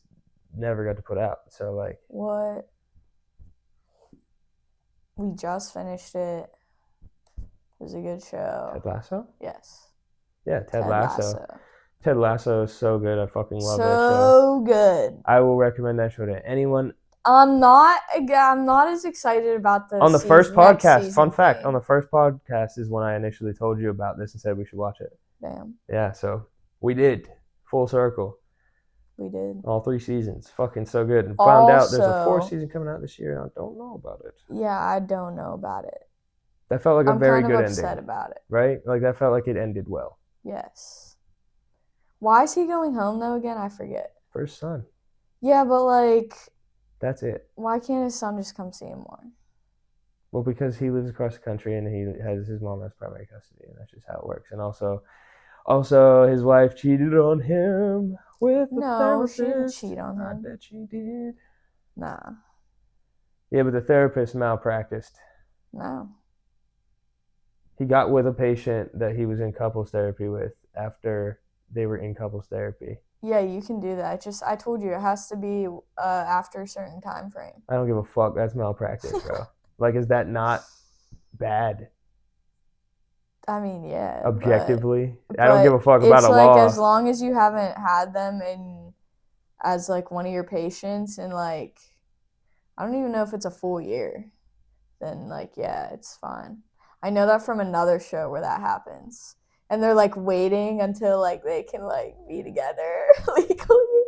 never got to put out. So, like... What? We just finished it. It was a good show. Ted Lasso? Yes. Yeah, Ted Lasso. Ted Lasso is so good. I fucking love that show. So good. I will recommend that show to anyone. I'm not as excited about the on the first podcast. Fun fact: thing. on the first podcast is when I initially told you about this and said we should watch it. Damn. Yeah, so we did full circle. We did all 3 seasons. Fucking so good. And found out there's a 4th season coming out this year. And I don't know about it. Yeah, I don't know about it. That felt like a very good ending. I'm upset about it. Right? Like that felt like it ended well. Yes. Why is he going home though again? I forget. For his son. Yeah, but like... That's it. Why can't his son just come see him more? Well, because he lives across the country and his mom has primary custody, and that's just how it works. And also his wife cheated on him with the therapist. No, she didn't cheat on him. I bet she did. Nah. Yeah, but the therapist malpracticed. No. He got with a patient that he was in couples therapy with after they were in couples therapy. Yeah, you can do that. I told you, it has to be after a certain time frame. I don't give a fuck. That's malpractice, bro. Like, is that not bad? I mean, yeah. Objectively? I don't give a fuck about a law. It's like, as long as you haven't had them as, like, one of your patients in, like, I don't even know if it's a full year, then, like, yeah, it's fine. I know that from another show where that happens. And they're, like, waiting until, like, they can, like, be together legally.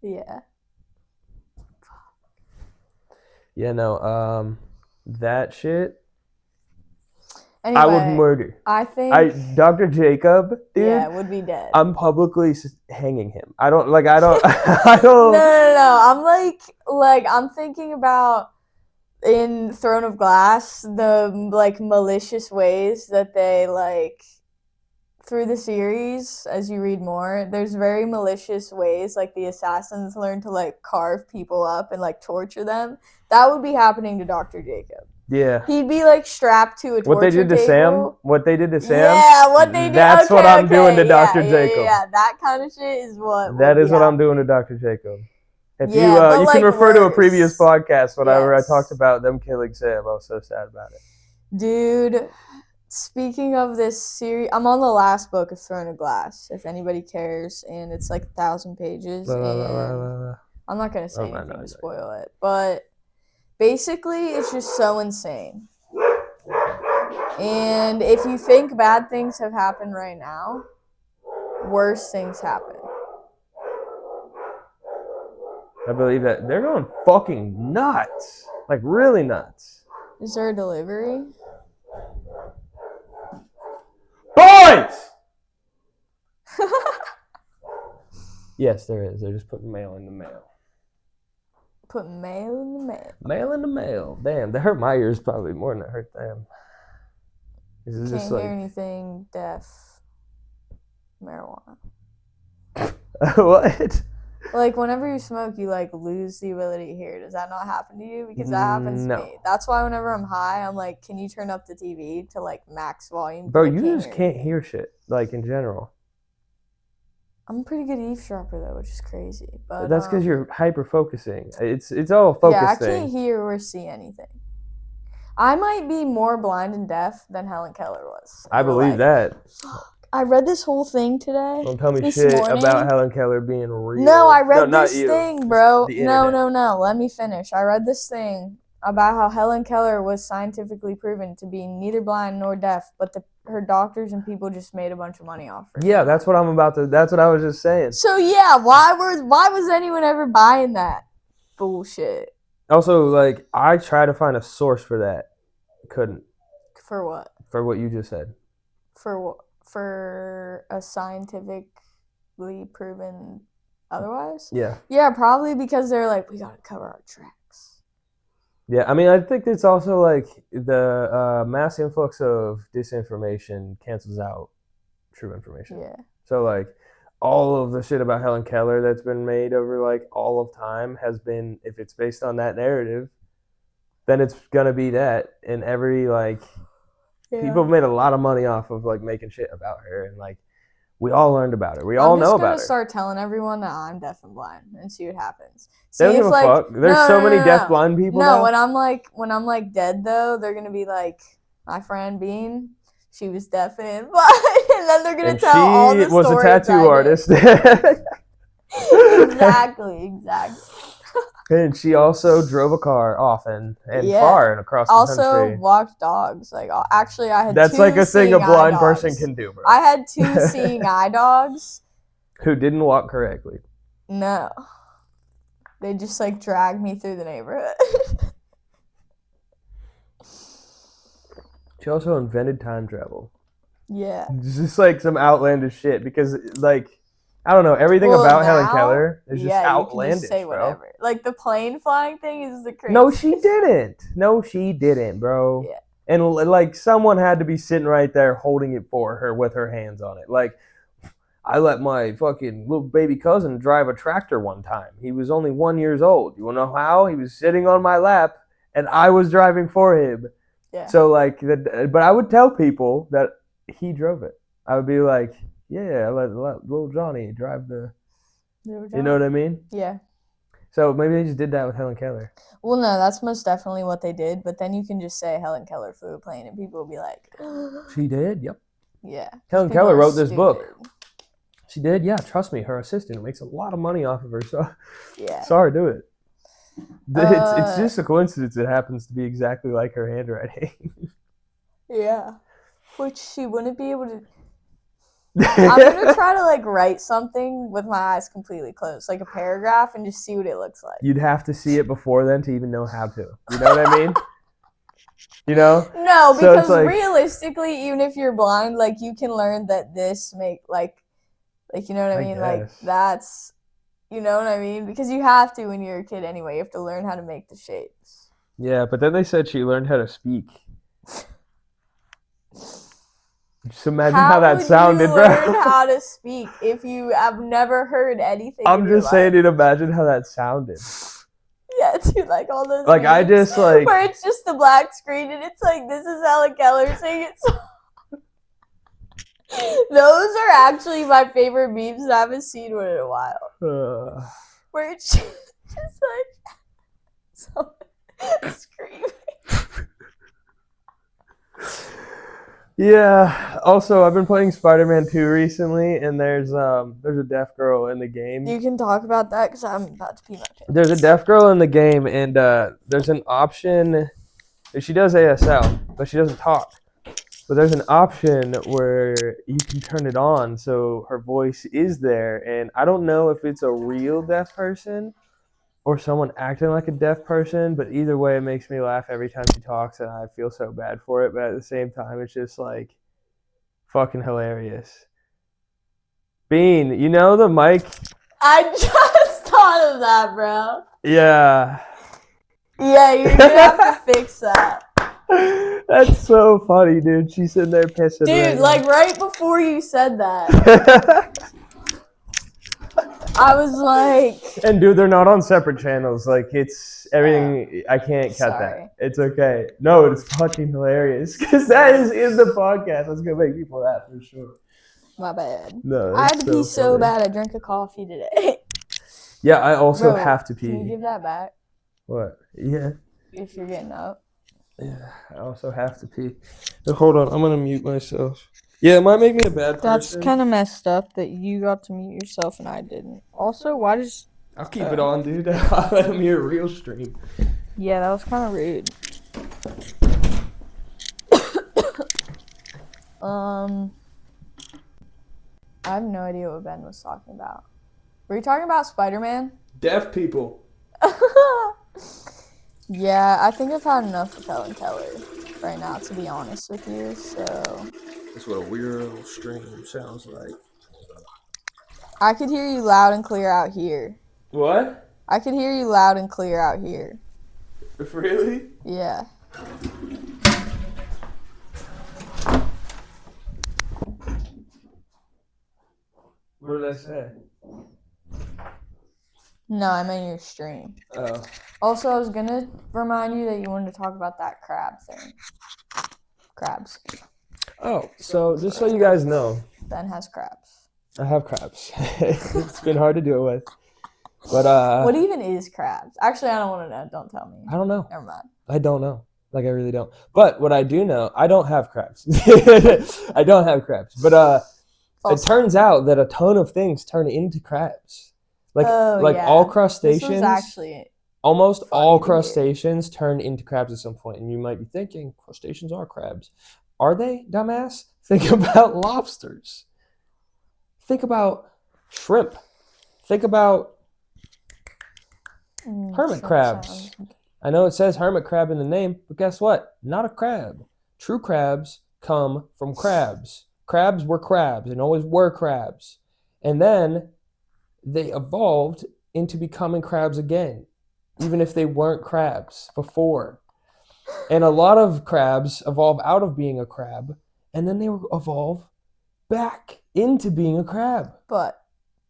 Yeah. Yeah, no, that shit, anyway, I would murder. I think... Dr. Jacob, dude. Yeah, would be dead. I'm publicly hanging him. I don't... No. I'm thinking about... in Throne of Glass, the, like, malicious ways that they, like... through the series, as you read more, there's very malicious ways, like, the assassins learn to, like, carve people up and, like, torture them. That would be happening to Dr. Jacob. Yeah. He'd be, like, strapped to a torture table. What they did to Sam? What they did to Sam? Yeah, what they did. That's what I'm doing to Dr. Jacob. Yeah, that kind of shit is what... That is what I'm doing to Dr. Jacob. If you like, can refer to a previous podcast, whenever Yes. I talked about them killing Sam. I was so sad about it. Dude... Speaking of this series, I'm on the last book of Throne of Glass, if anybody cares, and it's like 1,000 pages, and I'm not going to say anything to spoil it, but basically it's just so insane. And if you think bad things have happened right now, worse things happen. I believe that they're going fucking nuts. Like, really nuts. Is there a delivery? Boys! Yes, there is. They're just putting mail in the mail. Putting mail in the mail. Mail in the mail. Damn, that hurt my ears probably more than it hurt them. Can't just hear like... anything. Deaf. Marijuana. What? Like, whenever you smoke, you, like, lose the ability to hear. Does that not happen to you? Because that happens to me. That's why whenever I'm high, I'm like, can you turn up the TV to, like, max volume? Bro, you just can't hear shit, like, in general. I'm a pretty good eavesdropper, though, which is crazy. But that's because you're hyper-focusing. It's all a focus thing. Yeah, I can't hear or see anything. I might be more blind and deaf than Helen Keller was. I believe that. I read this whole thing today. Don't tell me shit about Helen Keller being real. No, I read this thing, bro. No. Let me finish. I read this thing about how Helen Keller was scientifically proven to be neither blind nor deaf, but her doctors and people just made a bunch of money off her. Yeah, that's what I was just saying. So yeah, why was anyone ever buying that bullshit? Also, like, I tried to find a source for that. Couldn't. For what? For what you just said. For what? For a scientifically proven otherwise? Yeah. Yeah, probably because they're like, we gotta cover our tracks. Yeah, I mean, I think it's also like the mass influx of disinformation cancels out true information. Yeah. So, like, all of the shit about Helen Keller that's been made over, like, all of time has been, if it's based on that narrative, then it's gonna be that. And every, like, people have made a lot of money off of, like, making shit about her. And, like, we all learned about her. We all know about her. I'm just gonna start telling everyone that I'm deaf and blind and see what happens. They don't give a fuck. There's so many deaf blind people now. No, when I'm like dead though, they're gonna be like, my friend Bean, she was deaf and blind, and then they're gonna tell all the stories. She was a tattoo artist. Exactly. And she also drove a car often and far and across the country. Also walked dogs. Like, actually, I had That's two like a thing a blind dogs. person can do, bro. I had 2 seeing eye dogs. Who didn't walk correctly. No. They just, like, dragged me through the neighborhood. She also invented time travel. Yeah. It's just, like, some outlandish shit because, like, I don't know. Everything about Helen Keller is just outlandish, you can just say whatever. Bro. Like, the plane flying thing is the crazy. No, she didn't, bro. Yeah. And, like, someone had to be sitting right there holding it for her with her hands on it. Like, I let my fucking little baby cousin drive a tractor one time. He was only 1 year old. You want to know how? He was sitting on my lap, and I was driving for him. Yeah. So, like, but I would tell people that he drove it. I would be like, yeah, I let little Johnny drive the... You know what I mean? Yeah. So maybe they just did that with Helen Keller. Well, no, that's most definitely what they did. But then you can just say Helen Keller flew a plane, and people will be like... She did? Yep. Yeah. Helen Keller wrote this book. She did? Yeah, trust me. Her assistant makes a lot of money off of her. So yeah. Sorry, do it. It's just a coincidence it happens to be exactly like her handwriting. Yeah. Which she wouldn't be able to... I'm going to try to, like, write something with my eyes completely closed, like a paragraph, and just see what it looks like. You'd have to see it before then to even know how to. You know what I mean? You know? No, because so realistically, even if you're blind, like, you can learn that this like, you know what I mean? Guess. Like, that's, you know what I mean? Because you have to when you're a kid anyway. You have to learn how to make the shapes. Yeah, but then they said she learned how to speak. Just imagine how that sounded, bro. How would you learn how to speak if you have never heard anything? I'm just saying, imagine how that sounded. Yeah, dude, like all those. Like, I just, like. Where it's just the black screen and it's like, this is Helen Keller singing it. Those are actually my favorite memes, and I haven't seen one in a while. Where it's just like someone screaming. Yeah. Also, I've been playing Spider-Man 2 recently, and there's a deaf girl in the game. You can talk about that because I'm about to pee my pants. There's a deaf girl in the game, and there's an option. She does ASL, but she doesn't talk. But there's an option where you can turn it on, so her voice is there. And I don't know if it's a real deaf person or someone acting like a deaf person, but either way, it makes me laugh every time she talks, and I feel so bad for it. But at the same time, it's just, like, fucking hilarious. Bean, you know the mic? I just thought of that, bro. Yeah. Yeah, you're gonna have to fix that. That's so funny, dude. She's sitting there pissing. Dude, like, right before you said that. I was like... And dude, they're not on separate channels. Like, it's everything. I can't cut sorry. that. It's okay. No, it's fucking hilarious because that is in the podcast. That's gonna make people laugh for sure. My bad. No, I had to pee so funny. bad. I drank a coffee today. Yeah, I also Bro, have to pee. Can you give that back? What? Yeah. If you're getting up. Yeah, I also have to pee. But hold on, I'm gonna mute myself. Yeah, it might make me a bad person. That's kind of messed up that you got to mute yourself and I didn't. Also, why does... I'll keep it on, dude. I'll let him hear a real stream. Yeah, that was kind of rude. I have no idea what Ben was talking about. Were you talking about Spider-Man? Deaf people. Yeah, I think I've had enough of Helen Keller right now, to be honest with you, so... That's what a weird stream sounds like. I could hear you loud and clear out here. What? I could hear you loud and clear out here. Really? Yeah. What did I say? No, I meant your stream. Oh. Also, I was gonna remind you that you wanted to talk about that crab thing. Crabs. Oh, so just so you guys know, Ben has crabs. I have crabs. It's been hard to deal with. But What even is crabs? Actually, I don't want to know. Don't tell me. I don't know. Never mind. I don't know. Like, I really don't. But what I do know, I don't have crabs. I don't have crabs. But it turns out that a ton of things turn into crabs. Like all crustaceans. This was actually almost all crustaceans turn into crabs at some point. And you might be thinking, crustaceans are crabs. Are they, dumbass? Think about lobsters. Think about shrimp. Think about hermit crabs. I know it says hermit crab in the name, but guess what? Not a crab. True crabs come from crabs. Crabs were crabs and always were crabs. And then they evolved into becoming crabs again, even if they weren't crabs before. And a lot of crabs evolve out of being a crab, and then they evolve back into being a crab. But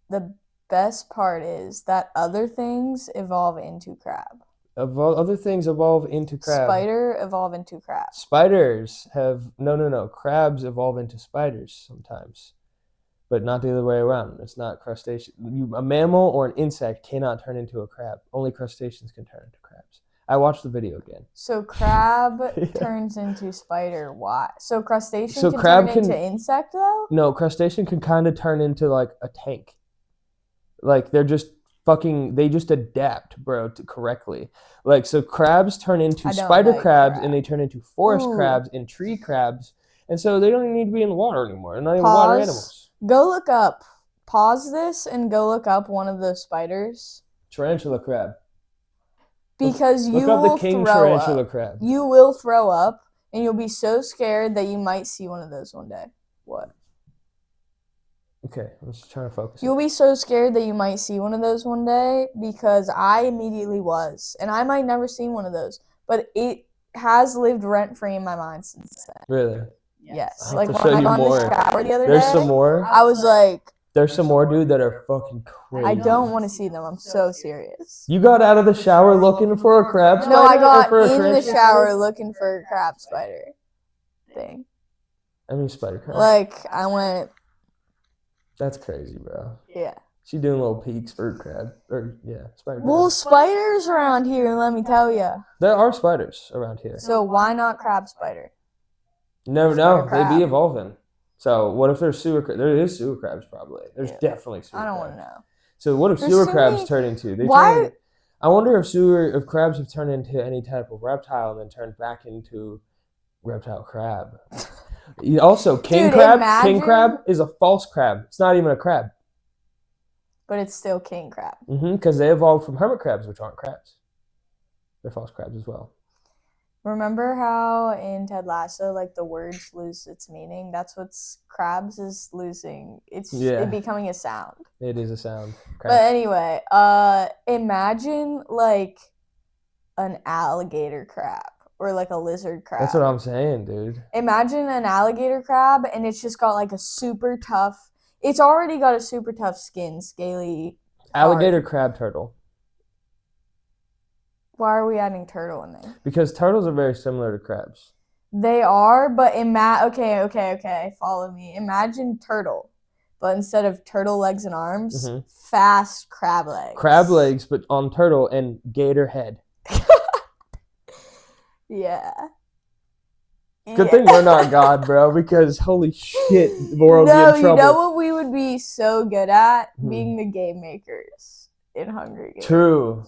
the best part is that other things evolve into crab. Other things evolve into crab. Spider evolve into crab. Spiders have... No. Crabs evolve into spiders sometimes. But not the other way around. It's not crustacean. A mammal or an insect cannot turn into a crab. Only crustaceans can turn into crabs. I watched the video again. So crab turns into spider. Why? So crustacean can turn into insect though? No, crustacean can kind of turn into like a tank. Like they just adapt, bro, correctly. Like, so crabs turn into spider crabs and they turn into forest crabs and tree crabs. And so they don't even need to be in the water anymore. They're not even water animals. Go look up. Pause this and go look up one of those spiders. Tarantula crab. Because you look up will the king throw tarantula up. crab. You will throw up and you'll be so scared that you might see one of those one day. What? Okay, I'm just trying to focus. You'll be so scared that you might see one of those one day because I immediately was. And I might never see one of those. But it has lived rent-free in my mind since then. Really? Yes. Like when I got in the shower the other day. There's some more? I was like... There's some more, dude, that are fucking crazy. I don't want to see them. I'm so serious. You got out of the shower looking for a crab spider? No, I got in the shower looking for a crab spider thing. I mean spider crab. Like, I went... That's crazy, bro. Yeah. She doing little peeks for crab. Spider crab. Well, spiders around here, let me tell you. There are spiders around here. So why not crab spider? You never know. They be evolving. So what if there's sewer crabs? There is sewer crabs probably. There's definitely sewer crabs. I don't want to know. So what if sewer crabs turn into? I wonder if crabs have turned into any type of reptile and then turned back into reptile crab. Also, king crab is a false crab. It's not even a crab. But it's still king crab. Because they evolved from hermit crabs, which aren't crabs. They're false crabs as well. Remember how in Ted Lasso, like, the words lose its meaning? That's what crabs is losing. It's becoming a sound. It is a sound. Crab. But anyway, imagine, like, an alligator crab. Or like a lizard crab. That's what I'm saying, dude. Imagine an alligator crab and it's just got like a super tough... It's already got a super tough skin, scaly Alligator, crab, turtle. Why are we adding turtle in there? Because turtles are very similar to crabs. They are, but okay. Follow me. Imagine turtle, but instead of turtle legs and arms, fast crab legs. Crab legs, but on turtle and gator head. Yeah. Good thing we're not God, bro, because holy shit, the world would be in trouble. No, you know what we would be so good at? Being the game makers in Hunger Games. True.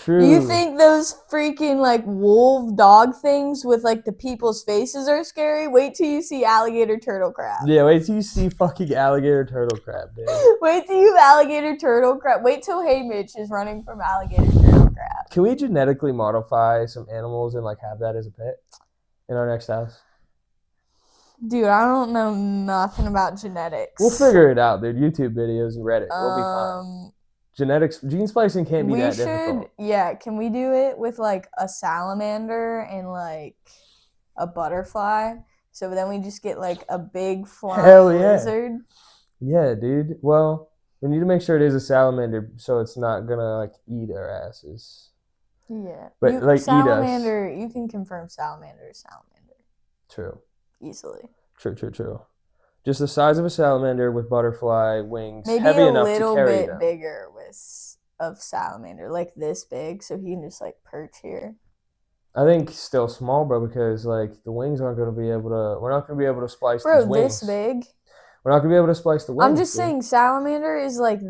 You think those freaking like wolf dog things with like the people's faces are scary? Wait till you see alligator turtle crab. Yeah, wait till you see fucking alligator turtle crab, dude. Wait till you have alligator turtle crab. Wait till Hey Mitch is running from alligator turtle crab. Can we genetically modify some animals and like have that as a pet in our next house? Dude, I don't know nothing about genetics. We'll figure it out, dude. YouTube videos and Reddit. We'll be fine. Genetics, gene splicing can't be that difficult. Yeah, can we do it with like a salamander and like a butterfly? So then we just get like a big flying lizard. Yeah, dude. Well, we need to make sure it is a salamander so it's not gonna like eat our asses. Yeah. But like salamander, eat us. You can confirm salamander is salamander. True. Easily. True. Just the size of a salamander with butterfly wings, maybe heavy enough to carry them. Maybe a little bit bigger of salamander, like this big, so he can just like perch here. I think still small, bro, because like the wings aren't going to be able to. We're not going to be able to splice these wings. Bro, this big. We're not going to be able to splice the wings. I'm just saying, salamander is like.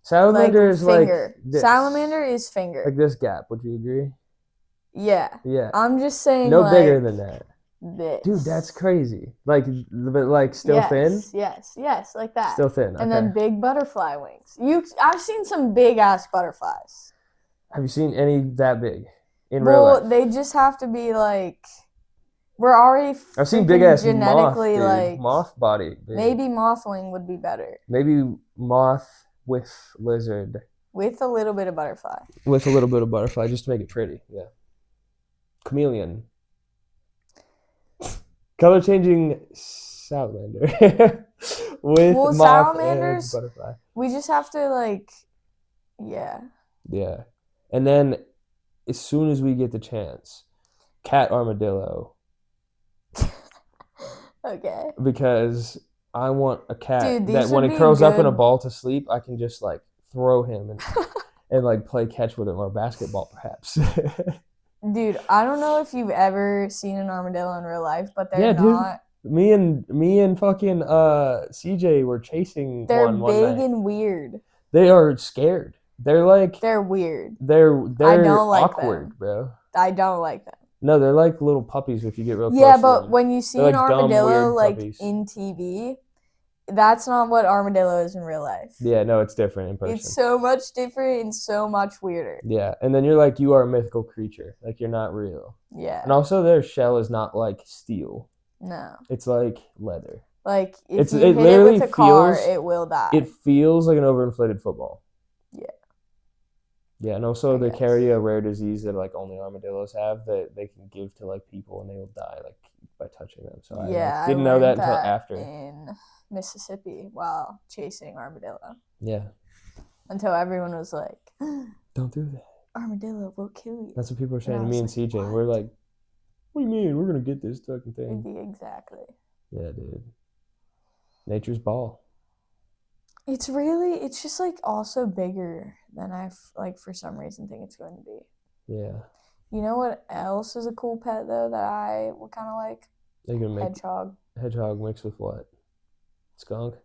Salamander is finger. like this. Salamander is finger. Like this gap. Would you agree? Yeah. Yeah. I'm just saying. No bigger than that. This. Dude, that's crazy. But still thin? Yes, like that. Still thin, okay. And then big butterfly wings. I've seen some big-ass butterflies. Have you seen any that big in real life? Well, they just have to be, like... We're already I've seen big-ass genetically, moth, like... moth body. Dude. Maybe moth wing would be better. Maybe moth with lizard. With a little bit of butterfly. With a little bit of butterfly, just to make it pretty, yeah. Chameleon. Color changing salamander with moth and butterfly. We just have to like, yeah. Yeah, and then as soon as we get the chance, cat armadillo. Okay. Because I want a cat Dude, that when he curls up in a ball to sleep, I can just like throw him and like play catch with him or basketball perhaps. Dude, I don't know if you've ever seen an armadillo in real life, but they're not. Dude. Me and fucking CJ were chasing one night. They're big and weird. They are scared. They're weird. They're I don't like awkward, them. Bro. I don't like them. No, they're like little puppies if you get real close. Yeah, but when you see they're an armadillo like puppies. in TV, that's not what armadillo is in real life. Yeah, no, it's different in person. It's so much different and so much weirder. Yeah, and then you're like, you are a mythical creature. Like, you're not real. Yeah. And also, their shell is not like steel. No. It's like leather. Like, if you hit it with a car, it will die. It feels like an overinflated football. Yeah. Yeah, and also they carry a rare disease that like only armadillos have that they can give to like people and they will die like by touching them. So I didn't know that until after. In Mississippi while chasing armadillo. Yeah. Until everyone was like, don't do that. Armadillo will kill you. That's what people are saying to me and CJ. What? We're like, what do you mean? We're going to get this fucking thing. Exactly. Yeah, dude. Nature's ball. It's just like also bigger than I like for some reason think it's going to be. Yeah. You know what else is a cool pet though that I would kind of like? Hedgehog. Hedgehog mixed with what? Skunk?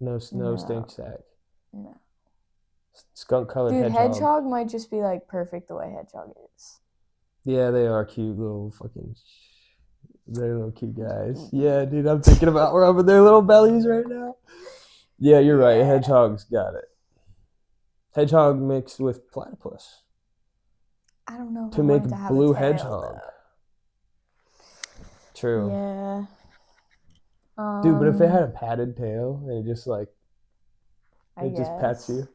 No stink sack. No. Skunk colored hedgehog. Dude, hedgehog might just be like perfect the way hedgehog is. Yeah, they are cute little fucking. They're little cute guys. Yeah, dude, I'm thinking about rubbing their little bellies right now. Yeah, you're right. Hedgehog's got it. Hedgehog mixed with platypus. I don't know. To make blue hedgehog. True. Yeah. Dude, but if it had a padded tail and it just like, just pats you.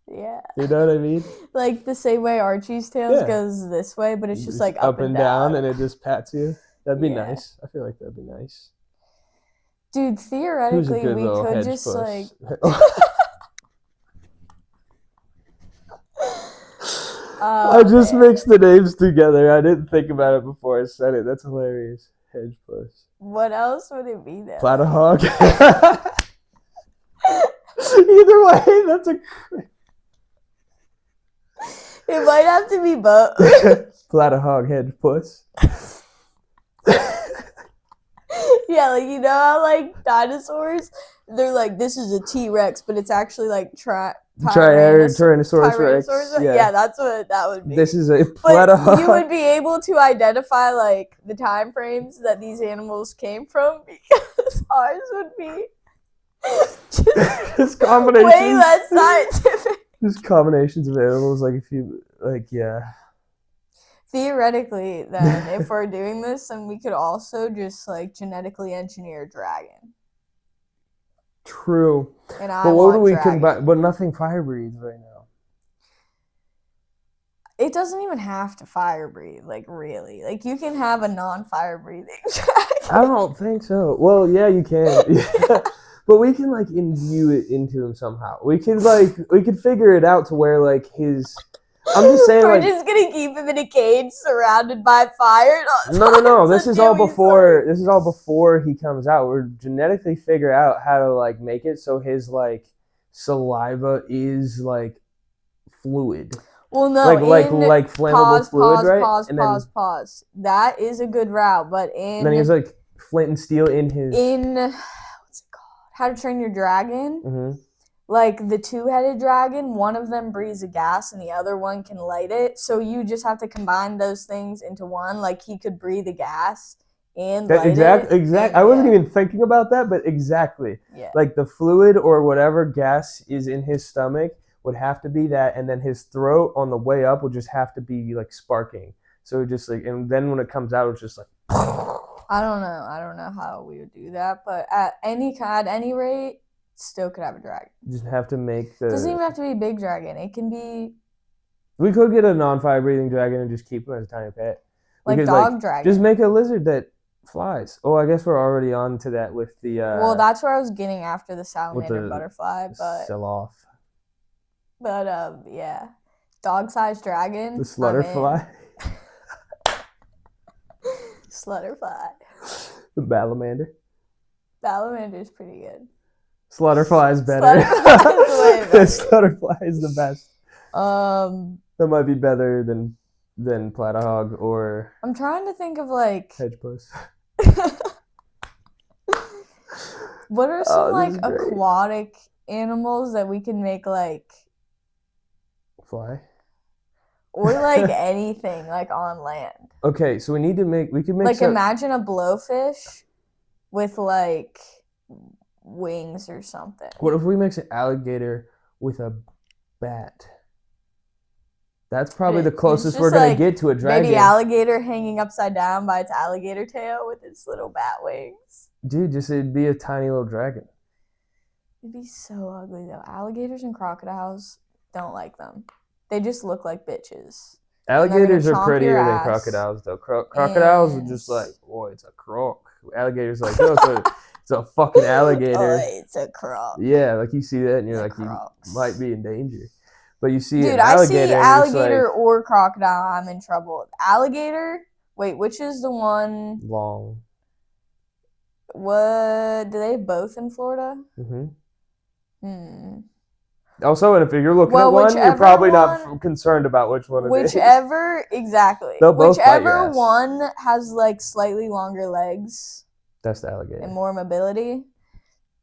Yeah. You know what I mean? Like the same way Archie's tails goes this way, but it's just like up and down and it just pats you. That'd be nice. I feel like that'd be nice. Dude, theoretically, we could just like. I just mixed the names together. I didn't think about it before I said it. That's hilarious. Hedgepus. What else would it be then? Platihog. Either way, that's a. It might have to be both. Platihog hedgepus. Yeah, like you know how like dinosaurs, they're like this is a T-Rex, but it's actually like Tyrannosaurus Rex. Yeah, that's what that would be. This is a But platihog. you would be able to identify like the time frames that these animals came from because ours would be Just combinations. way less scientific. Just combinations of animals, like if you yeah. Theoretically, then, if we're doing this, then we could also just like genetically engineer a dragon. True. And I But what do want we dragon. combine? But nothing fire breathes right now. It doesn't even have to fire breathe, like really. Like you can have a non-fire breathing dragon. I don't think so. Well, yeah, you can. Yeah. But we can like imbue it into him somehow. We could figure it out to where like his. I'm just saying, We're like, just gonna keep him in a cage surrounded by fire. No. This is all before. This is all before he comes out. We're genetically figure out how to like make it so his like saliva is like fluid. Well, no, like flammable fluid, right? Pause. That is a good route, but And then he has like flint and steel in his. What's it called? How to Train Your Dragon. Mm-hmm. Like the two-headed dragon, one of them breathes a gas and the other one can light it. So you just have to combine those things into one. Like he could breathe a gas and light it. Exactly. I wasn't even thinking about that, but exactly. Yeah. Like the fluid or whatever gas is in his stomach would have to be that, and then his throat on the way up would just have to be like sparking. So just like, and then when it comes out, it's just like. I don't know how we would do that, but at any rate. Still could have a dragon. You just have to make the. It doesn't even have to be a big dragon. It can be. We could get a non-fire breathing dragon and just keep him as a tiny pet. Like dog dragon. Just make a lizard that flies. Oh, I guess we're already on to that with the. Well, that's where I was getting after the salamander butterfly, but. Sell off. But yeah, dog-sized dragon. The slutterfly. Slutterfly. The balamander. Salamander's pretty good. Slutterfly is better. Slutterfly is way better. Slutterfly is the best. That might be better than platihog or. I'm trying to think of like. Hedgepus. What are some like aquatic animals that we can make like. Fly. Or like anything like on land. Okay, so we can make like imagine a blowfish with like wings or something. What if we mix an alligator with a bat? That's probably the closest we're gonna get to a dragon. Baby alligator hanging upside down by its alligator tail with its little bat wings. Dude, it'd be a tiny little dragon. It'd be so ugly though. Alligators and crocodiles, don't like them. They just look like bitches. Alligators are prettier than crocodiles though. Crocodiles are just like, boy, it's a croc. Alligators like, no, it's a fucking alligator. Oh, it's a croc. Yeah, like you see that and you're like, crocs. You might be in danger. But you see Dude, an alligator. I see alligator or crocodile, I'm in trouble. Alligator? Wait, which is the one? Long. What? Do they have both in Florida? Mm-hmm. Also, and if you're looking at one, you're probably not concerned about which one it is. Exactly. They'll both whichever one has like slightly longer legs. That's the alligator. And more mobility.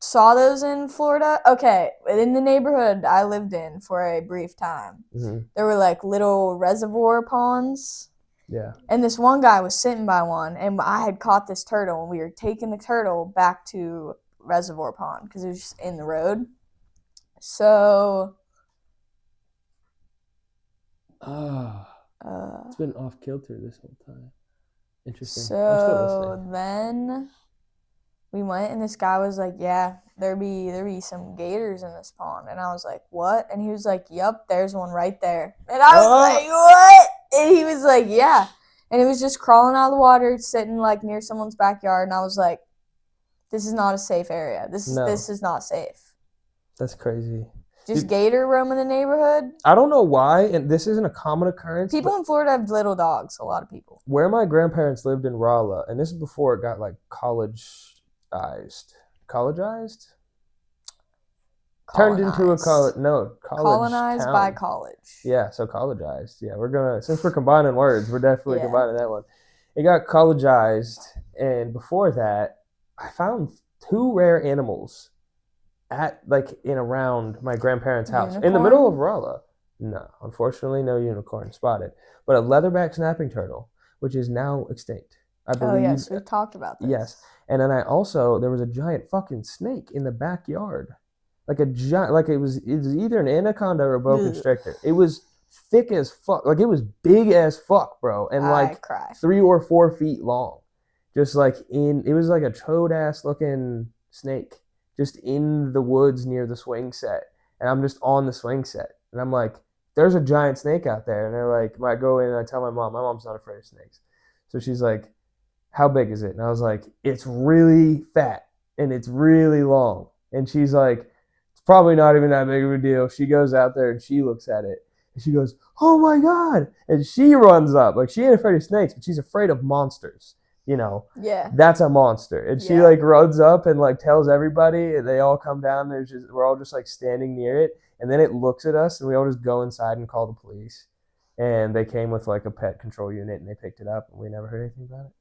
Saw those in Florida. Okay, in the neighborhood I lived in for a brief time, there were like little reservoir ponds. Yeah. And this one guy was sitting by one, and I had caught this turtle, and we were taking the turtle back to reservoir pond because it was just in the road. So. It's been off kilter this whole time. Interesting. So then. We went and this guy was like, yeah, there be some gators in this pond. And I was like, what? And he was like, yep, there's one right there. And I was like, what? And he was like, yeah. And it was just crawling out of the water, sitting like near someone's backyard. And I was like, this is not a safe area. This is not safe. That's crazy. Just gator roaming the neighborhood. I don't know why, and this isn't a common occurrence. People in Florida have little dogs. A lot of people. Where my grandparents lived in Rolla, and this is before it got like collegeized. Collegeized? Turned into a college. No, college. Colonized town. by college. Yeah, so collegeized. Yeah, since we're combining words, we're definitely combining that one. It got collegeized, and before that, I found 2 rare animals around my grandparents' house. Unicorn? In the middle of Rolla. No, unfortunately, no unicorn spotted. But a leatherback snapping turtle, which is now extinct. I believe. Oh, yes, we've talked about this. Yes. And then there was a giant fucking snake in the backyard. Like a giant, it was either an anaconda or a boa constrictor. It was thick as fuck. Like, it was big as fuck, bro. And like 3 or 4 feet long. Just it was like a chode-ass looking snake. Just in the woods near the swing set. And I'm just on the swing set. And I'm like, there's a giant snake out there. And they're like, I go in and I tell my mom's not afraid of snakes. So she's like, how big is it? And I was like, it's really fat and it's really long. And she's like, it's probably not even that big of a deal. She goes out there and she looks at it and she goes, oh my God. And she runs up. Like, she ain't afraid of snakes, but she's afraid of monsters. Yeah, that's a monster. And she runs up and tells everybody, and they all come down. We're all just standing near it, and then it looks at us, and we all just go inside and call the police. And they came with a pet control unit, and they picked it up, and we never heard anything about it.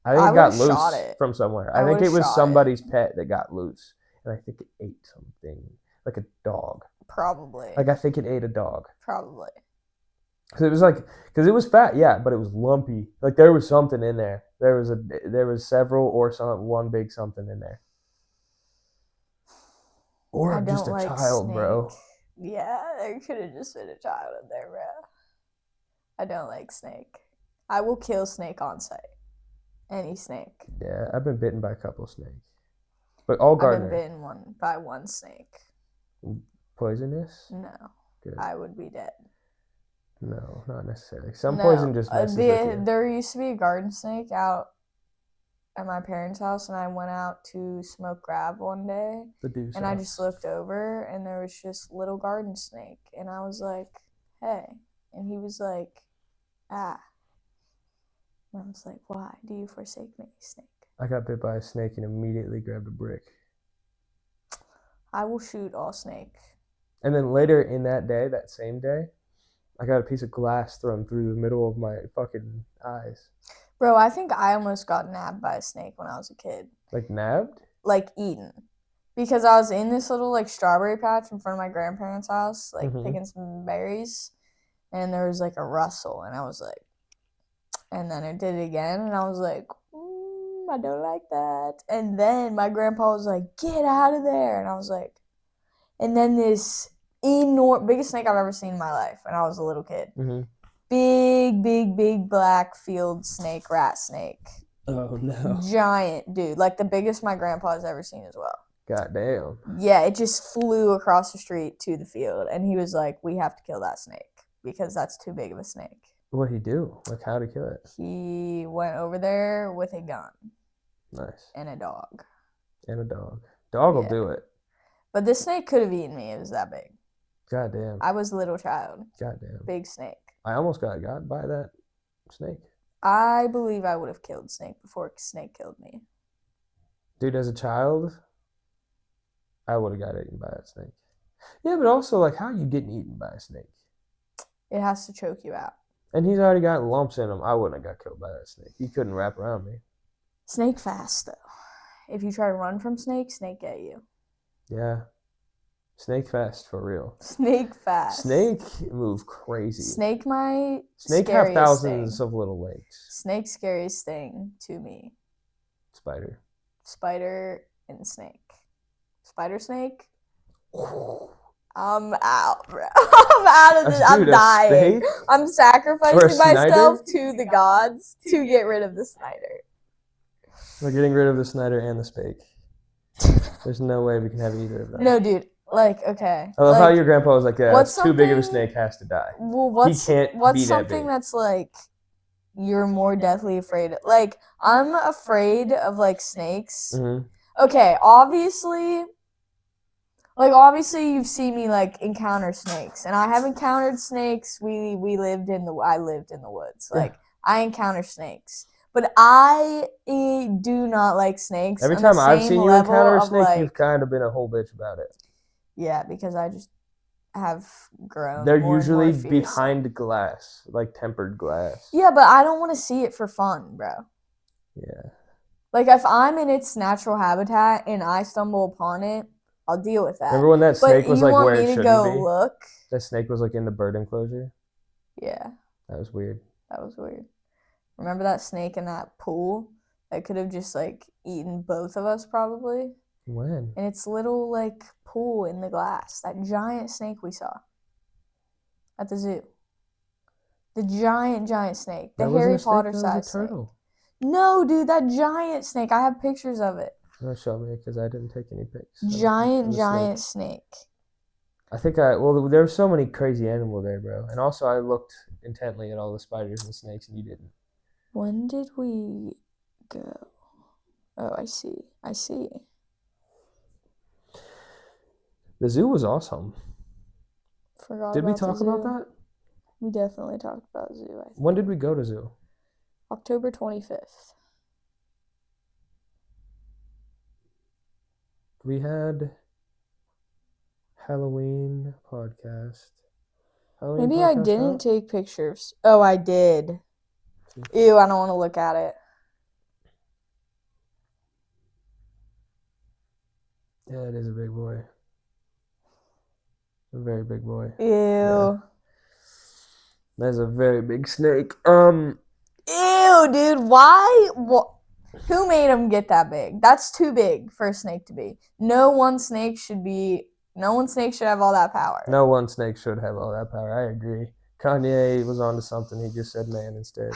I think it got loose from somewhere. I think it was somebody's pet that got loose, and I think it ate something like a dog. Probably. I think it ate a dog. Probably. Because it was fat, yeah, but it was lumpy. There was something in there. There was several or one big something in there. Or just a child, snake. Bro. Yeah, there could have just been a child in there, bro. I don't like snake. I will kill snake on sight. Any snake. Yeah, I've been bitten by a couple of snakes. But all gardener. I've been bitten by one snake. Poisonous? No. Good. I would be dead. No, not necessarily. Some poison just messes with you. There used to be a garden snake out at my parents' house, and I went out to smoke grab one day. And I just looked over, and there was just little garden snake. And I was like, hey. And he was like, ah. And I was like, why do you forsake me, snake? I got bit by a snake and immediately grabbed a brick. I will shoot all snake. And then later in that same day, I got a piece of glass thrown through the middle of my fucking eyes. Bro, I think I almost got nabbed by a snake when I was a kid. Nabbed? Eaten. Because I was in this little, strawberry patch in front of my grandparents' house, picking some berries. And there was, a rustle. And I was like... And then it did it again. And I was like, I don't like that. And then my grandpa was like, get out of there. And I was like... And then this... biggest snake I've ever seen in my life when I was a little kid. Mm-hmm. Big black field snake, rat snake. Oh no! Giant dude, the biggest my grandpa has ever seen as well. God damn! Yeah, it just flew across the street to the field, and he was like, "We have to kill that snake because that's too big of a snake." What'd he do? How'd he kill it? He went over there with a gun. Nice. And a dog. Dog will do it. But this snake could have eaten me. It was that big. God damn. I was a little child. God damn. Big snake. I almost got by that snake. I believe I would have killed snake before snake killed me. Dude, as a child, I would have got eaten by that snake. Yeah, but also, how are you getting eaten by a snake? It has to choke you out. And he's already got lumps in him. I wouldn't have got killed by that snake. He couldn't wrap around me. Snake fast, though. If you try to run from snake get you. Yeah. Snake fast, for real. Snake fast. Snake move crazy. Snake have thousands of little legs. Snake's scariest thing to me. Spider and snake. Spider snake? I'm out, bro. I'm out of this. I'm dying. I'm sacrificing myself to the gods to get rid of the Snyder. We're getting rid of the Snyder and the Spake. There's no way we can have either of them. No, dude. Okay. I love how your grandpa was like, yeah, it's too big of a snake, has to die. Well, what's something that's you're more deathly afraid of? I'm afraid of snakes. Mm-hmm. Okay, obviously Like, obviously, you've seen me, like, encounter snakes. And I have encountered snakes. I lived in the woods. Like, I encounter snakes. But I do not like snakes Every on the time I've same seen you level encounter a of, snake, like... you've kind of been a whole bitch about it. Yeah, because I just have grown They're more usually and more fearsome. behind glass, like tempered glass. Yeah, but I don't want to see it for fun, bro. Yeah. Like, if I'm in its natural habitat and I stumble upon it, I'll deal with that. Remember when that snake was like where it shouldn't be? Look? That snake was like in the bird enclosure? Yeah. That was weird. That was weird. Remember that snake in that pool that could have just like eaten both of us probably? When? And its little like pool in the glass. That giant snake we saw at the zoo. The giant snake. The Harry Potter size snake. Turtle. No, dude, that giant snake. I have pictures of it. No, show me because I didn't take any pics. Giant snake. I think there were so many crazy animals there, bro. And also I looked intently at all the spiders and snakes and you didn't. When did we go? Oh, I see. The zoo was awesome. Did we talk about that? We definitely talked about zoo. When did we go to zoo? October 25th. We had Halloween podcast. Maybe I didn't take pictures. Oh, I did. Ew, I don't want to look at it. Yeah, it is a big boy. A very big boy. Ew. Yeah. That's a very big snake. Ew, dude. Why? Who made him get that big? That's too big for a snake to be. No one snake should have all that power. No one snake should have all that power. I agree. Kanye was onto something. He just said man instead.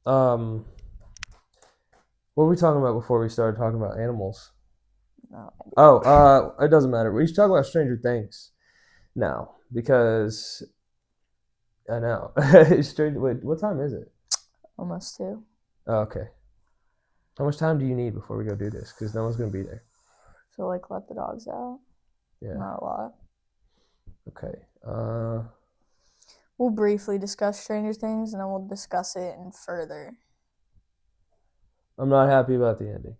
What were we talking about before we started talking about animals? No. It doesn't matter. We should talk about Stranger Things now because I know. Wait, what time is it? Almost 2. Oh, okay. How much time do you need before we go do this? Because no one's going to be there. So, like, let the dogs out? Yeah. Not a lot. Okay. We'll briefly discuss Stranger Things, and then we'll discuss it in further. I'm not happy about the ending.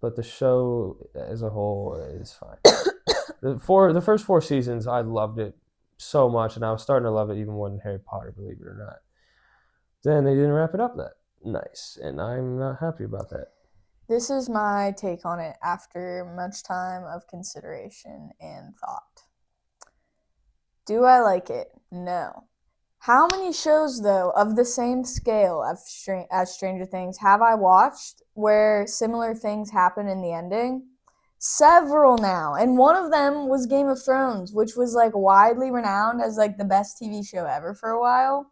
But the show as a whole is fine. The first 4 seasons, I loved it so much, and I was starting to love it even more than Harry Potter, believe it or not. Then they didn't wrap it up that nice, and I'm not happy about that. This is my take on it after much time of consideration and thought. Do I like it? No. How many shows, though, of the same scale as Stranger Things have I watched where similar things happen in the ending? Several now. And one of them was Game of Thrones, which was, like, widely renowned as, like, the best TV show ever for a while.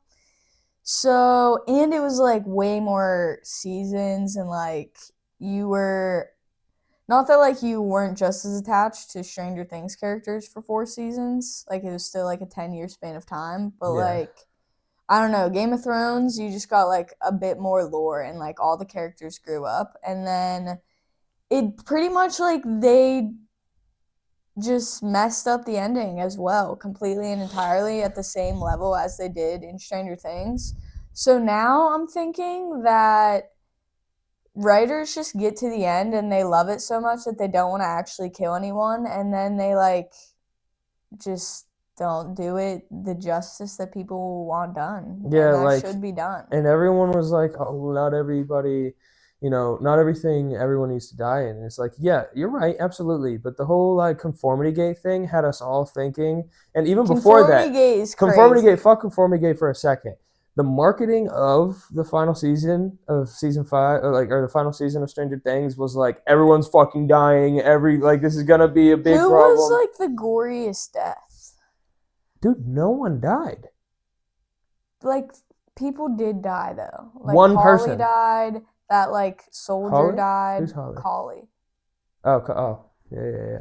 So, and it was, like, way more seasons and, like, you were... Not that, like, you weren't just as attached to Stranger Things characters for 4 seasons. Like, it was still, like, a 10-year span of time. But, like, I don't know. Game of Thrones, you just got, like, a bit more lore. And, like, all the characters grew up. And then it pretty much, like, they just messed up the ending as well. Completely and entirely at the same level as they did in Stranger Things. So now I'm thinking that writers just get to the end and they love it so much that they don't want to actually kill anyone, and then they like just don't do it the justice that people want done. Yeah, and that should be done. And everyone was like, "Oh, not everybody, not everything everyone needs to die in." And it's like, yeah, you're right, absolutely. But the whole like conformity gate thing had us all thinking, and even before that, conformity gate, fuck conformity gate for a second. The marketing of the final season of season 5, or the final season of Stranger Things was like everyone's fucking dying. This is gonna be a big problem. Who was like the goriest death? Dude, no one died. Like people did die though. Like one Holly person died. That like soldier Holly? died. Who's Holly? Holly. Oh, yeah.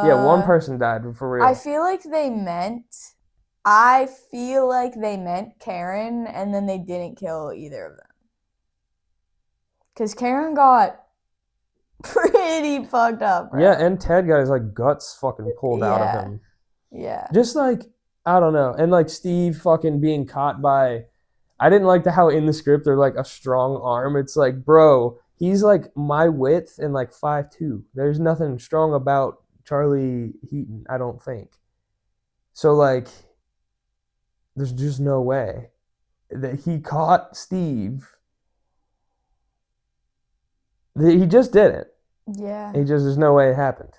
Yeah, one person died for real. I feel like they meant Karen, and then they didn't kill either of them. Because Karen got pretty fucked up, bro. Yeah, and Ted got his like guts fucking pulled out of him. Yeah. Just like, I don't know. And like Steve fucking being caught by, I didn't like how in the script they're like a strong arm. It's like, bro, he's like my width and like 5'2". There's nothing strong about Charlie Heaton, I don't think. So like, there's just no way that he caught Steve. He just didn't. Yeah. There's no way it happened.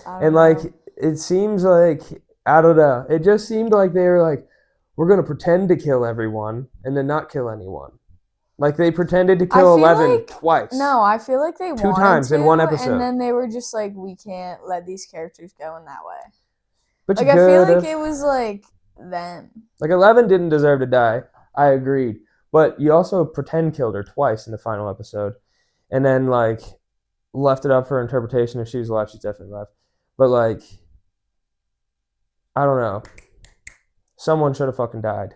And know. like, it seems like, I don't know. It just seemed like they were like, we're going to pretend to kill everyone and then not kill anyone. Like they pretended to kill 11 twice. No, I feel like they 2 times in one episode. And then they were just like, we can't let these characters go in that way. But like I feel like it was like them. Like 11 didn't deserve to die. I agreed. But you also pretend killed her twice in the final episode. And then like left it up for interpretation. If she was alive, she's definitely alive. But like, I don't know. Someone should have fucking died.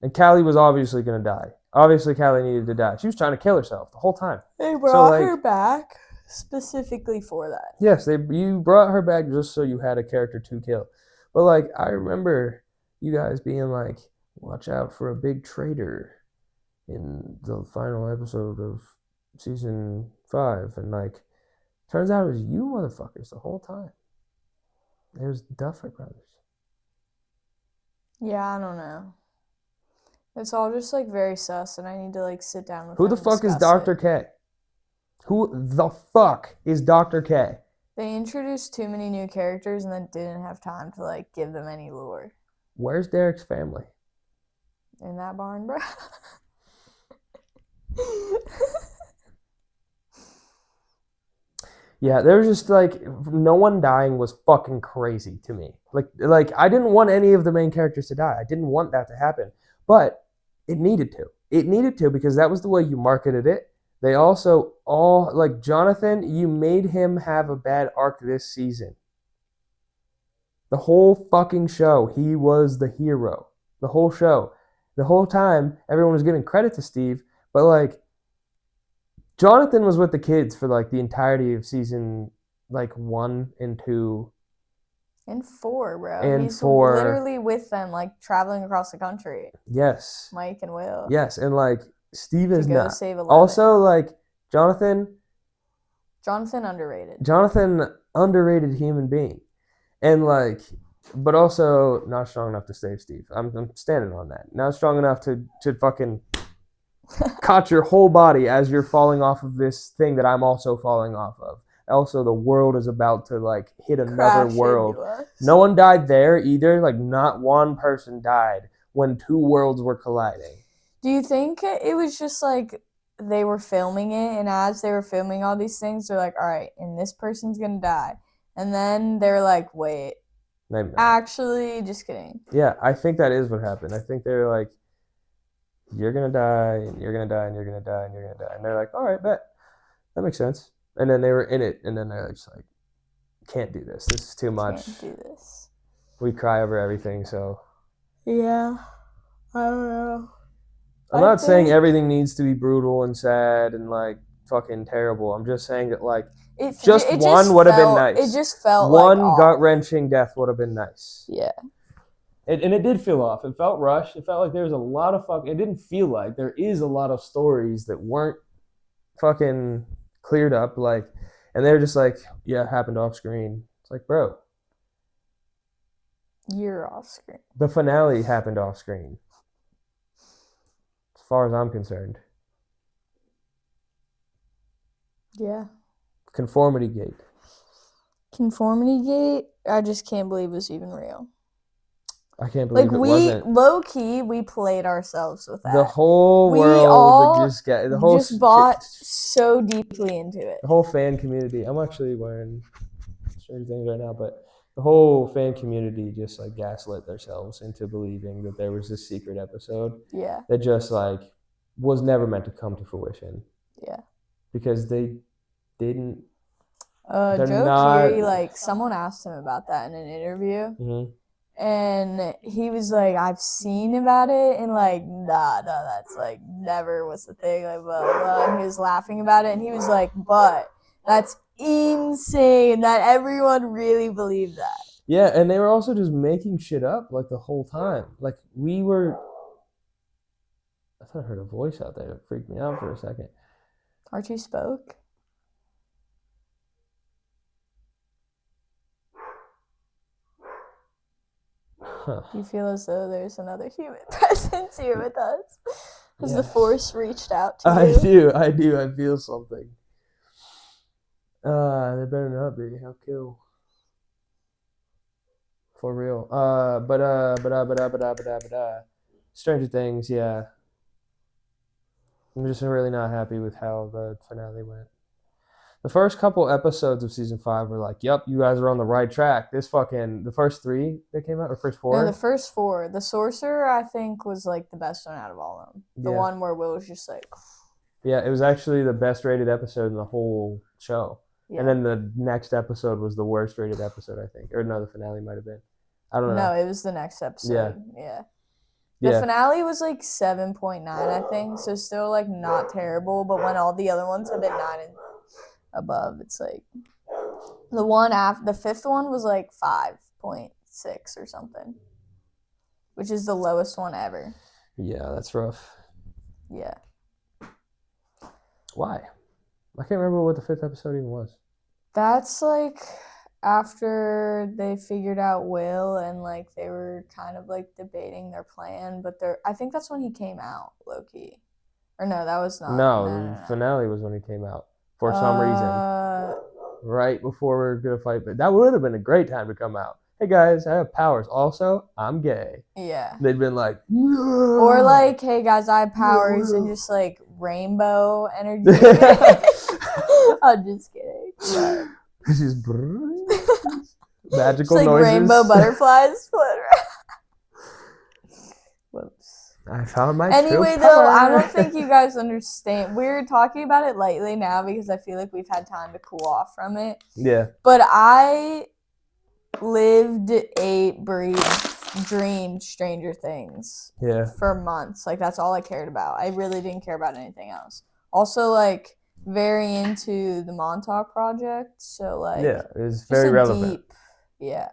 And Callie was obviously going to die. Obviously, Callie needed to die. She was trying to kill herself the whole time. They brought her back specifically for that. Yes, you brought her back just so you had a character to kill. But like, I remember you guys being like, watch out for a big traitor in the final episode of season 5. And like, turns out it was you motherfuckers the whole time. It was Duffer Brothers. Yeah, I don't know. It's all just like very sus, and I need to like sit down with Who the fuck is Dr. K? Who the fuck is Dr. K? They introduced too many new characters and then didn't have time to like give them any lore. Where's Derek's family? In that barn, bro. Yeah, there was just like no one dying was fucking crazy to me. Like I didn't want any of the main characters to die. I didn't want that to happen. But it needed to. It needed to because that was the way you marketed it. They also all like Jonathan, you made him have a bad arc this season. The whole fucking show, he was the hero. The whole show. The whole time everyone was giving credit to Steve, but like Jonathan was with the kids for like the entirety of season like 1 and 2 and 4, bro. And he's 4 literally with them, like traveling across the country. Yes. Mike and Will. Yes, and like Steve is not. Save 11. Also, like Jonathan underrated. Jonathan underrated human being, and like, but also not strong enough to save Steve. I'm standing on that. Not strong enough to fucking caught your whole body as you're falling off of this thing that I'm also falling off of. Also, the world is about to like hit another world. No one died there either. Like not one person died when 2 worlds were colliding. Do you think it was just like they were filming it, and as they were filming all these things, they're like, all right, and this person's gonna die, and then they're like, wait, actually, just kidding. Yeah, I think that is what happened. I think they're like, you're gonna die, and you're gonna die, and you're gonna die, and you're gonna die. And they're like, all right, bet. That makes sense. And then they were in it, and then they're just like, can't do this. This is too much. Can't do this. We cry over everything, so. Yeah. I don't know. I'm not saying everything needs to be brutal and sad and like fucking terrible. I'm just saying that like just one would have been nice. It just felt one like gut-wrenching death would have been nice. Yeah. And it did feel off. It felt rushed. It felt like there was a lot of it didn't feel like there is a lot of stories that weren't fucking cleared up, like, and they're just like, yeah, it happened off screen. It's like, bro, you're off screen. The finale happened off screen, as far as I'm concerned. Yeah. Conformity gate. I just can't believe it's even real. I can't believe it wasn't. Low key, we played ourselves with that. The whole world just bought so deeply into it. The whole fan community. I'm actually wearing strange things right now, but the whole fan community just like gaslit themselves into believing that there was this secret episode. Yeah. That just like was never meant to come to fruition. Yeah. Because they didn't. Joe Keery, like someone asked him about that in an interview. Mm-hmm. And he was like, I've seen about it, and like, nah, that's like never was the thing, like, blah, blah. And he was laughing about it, and he was like, but that's insane that everyone really believed that. Yeah, and they were also just making shit up like the whole time. Like I thought I heard a voice out there that freaked me out for a second. Archie spoke. Huh. You feel as though there's another human presence here with us. Has the force reached out to you? I do. I feel something. There better not be. I'll kill. For real. Stranger Things, yeah. I'm just really not happy with how the finale went. The first couple episodes of season 5 were like, yep, you guys are on the right track. The first 3 that came out, or first 4? No, the first 4. The Sorcerer, I think, was like the best one out of all of them. The one where Will was just like... Yeah, it was actually the best rated episode in the whole show. Yeah. And then the next episode was the worst rated episode, I think. Or no, the finale might have been. I don't know. No, it was the next episode. Yeah. The finale was like 7.9, I think. So still like not terrible. But when all the other ones have been 9 and above, it's like the one after the 5th one was like 5.6 or something, which is the lowest one ever. Yeah, that's rough. Yeah. Why? I can't remember what the 5th episode even was. That's like after they figured out Will, and like they were kind of like debating their plan, but I think that's when he came out, low-key. Or no, that was not. No, the finale was when he came out. For some reason. Right before we were going to fight. But that would have been a great time to come out. Hey guys, I have powers. Also, I'm gay. Yeah. They'd been like, no. Or like, hey guys, I have powers, and just like rainbow energy. I'm just kidding. But... This is magical like noises. Rainbow butterflies float around. Whoops. I found my Anyway, though, I don't think you guys understand. We're talking about it lightly now because I feel like we've had time to cool off from it. Yeah. But I lived, ate, breathed, dreamed Stranger Things. Yeah. For months. Like, that's all I cared about. I really didn't care about anything else. Also, like, very into the Montauk Project. So, like... Yeah, it was very relevant. Deep, yeah.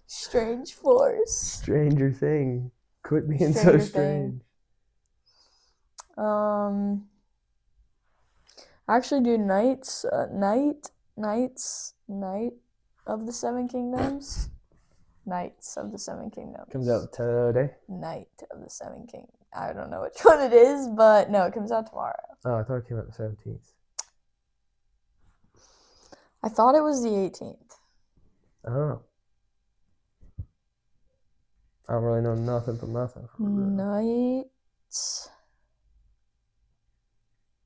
Strange force. Stranger thing. Quit being so strange. I actually do Night of the Seven Kingdoms. Knights of the Seven Kingdoms. Comes out today? Night of the Seven Kingdoms. I don't know which one it is, but no, it comes out tomorrow. Oh, I thought it came out the 17th. I thought it was the 18th. Oh. I don't really know nothing from nothing. Night.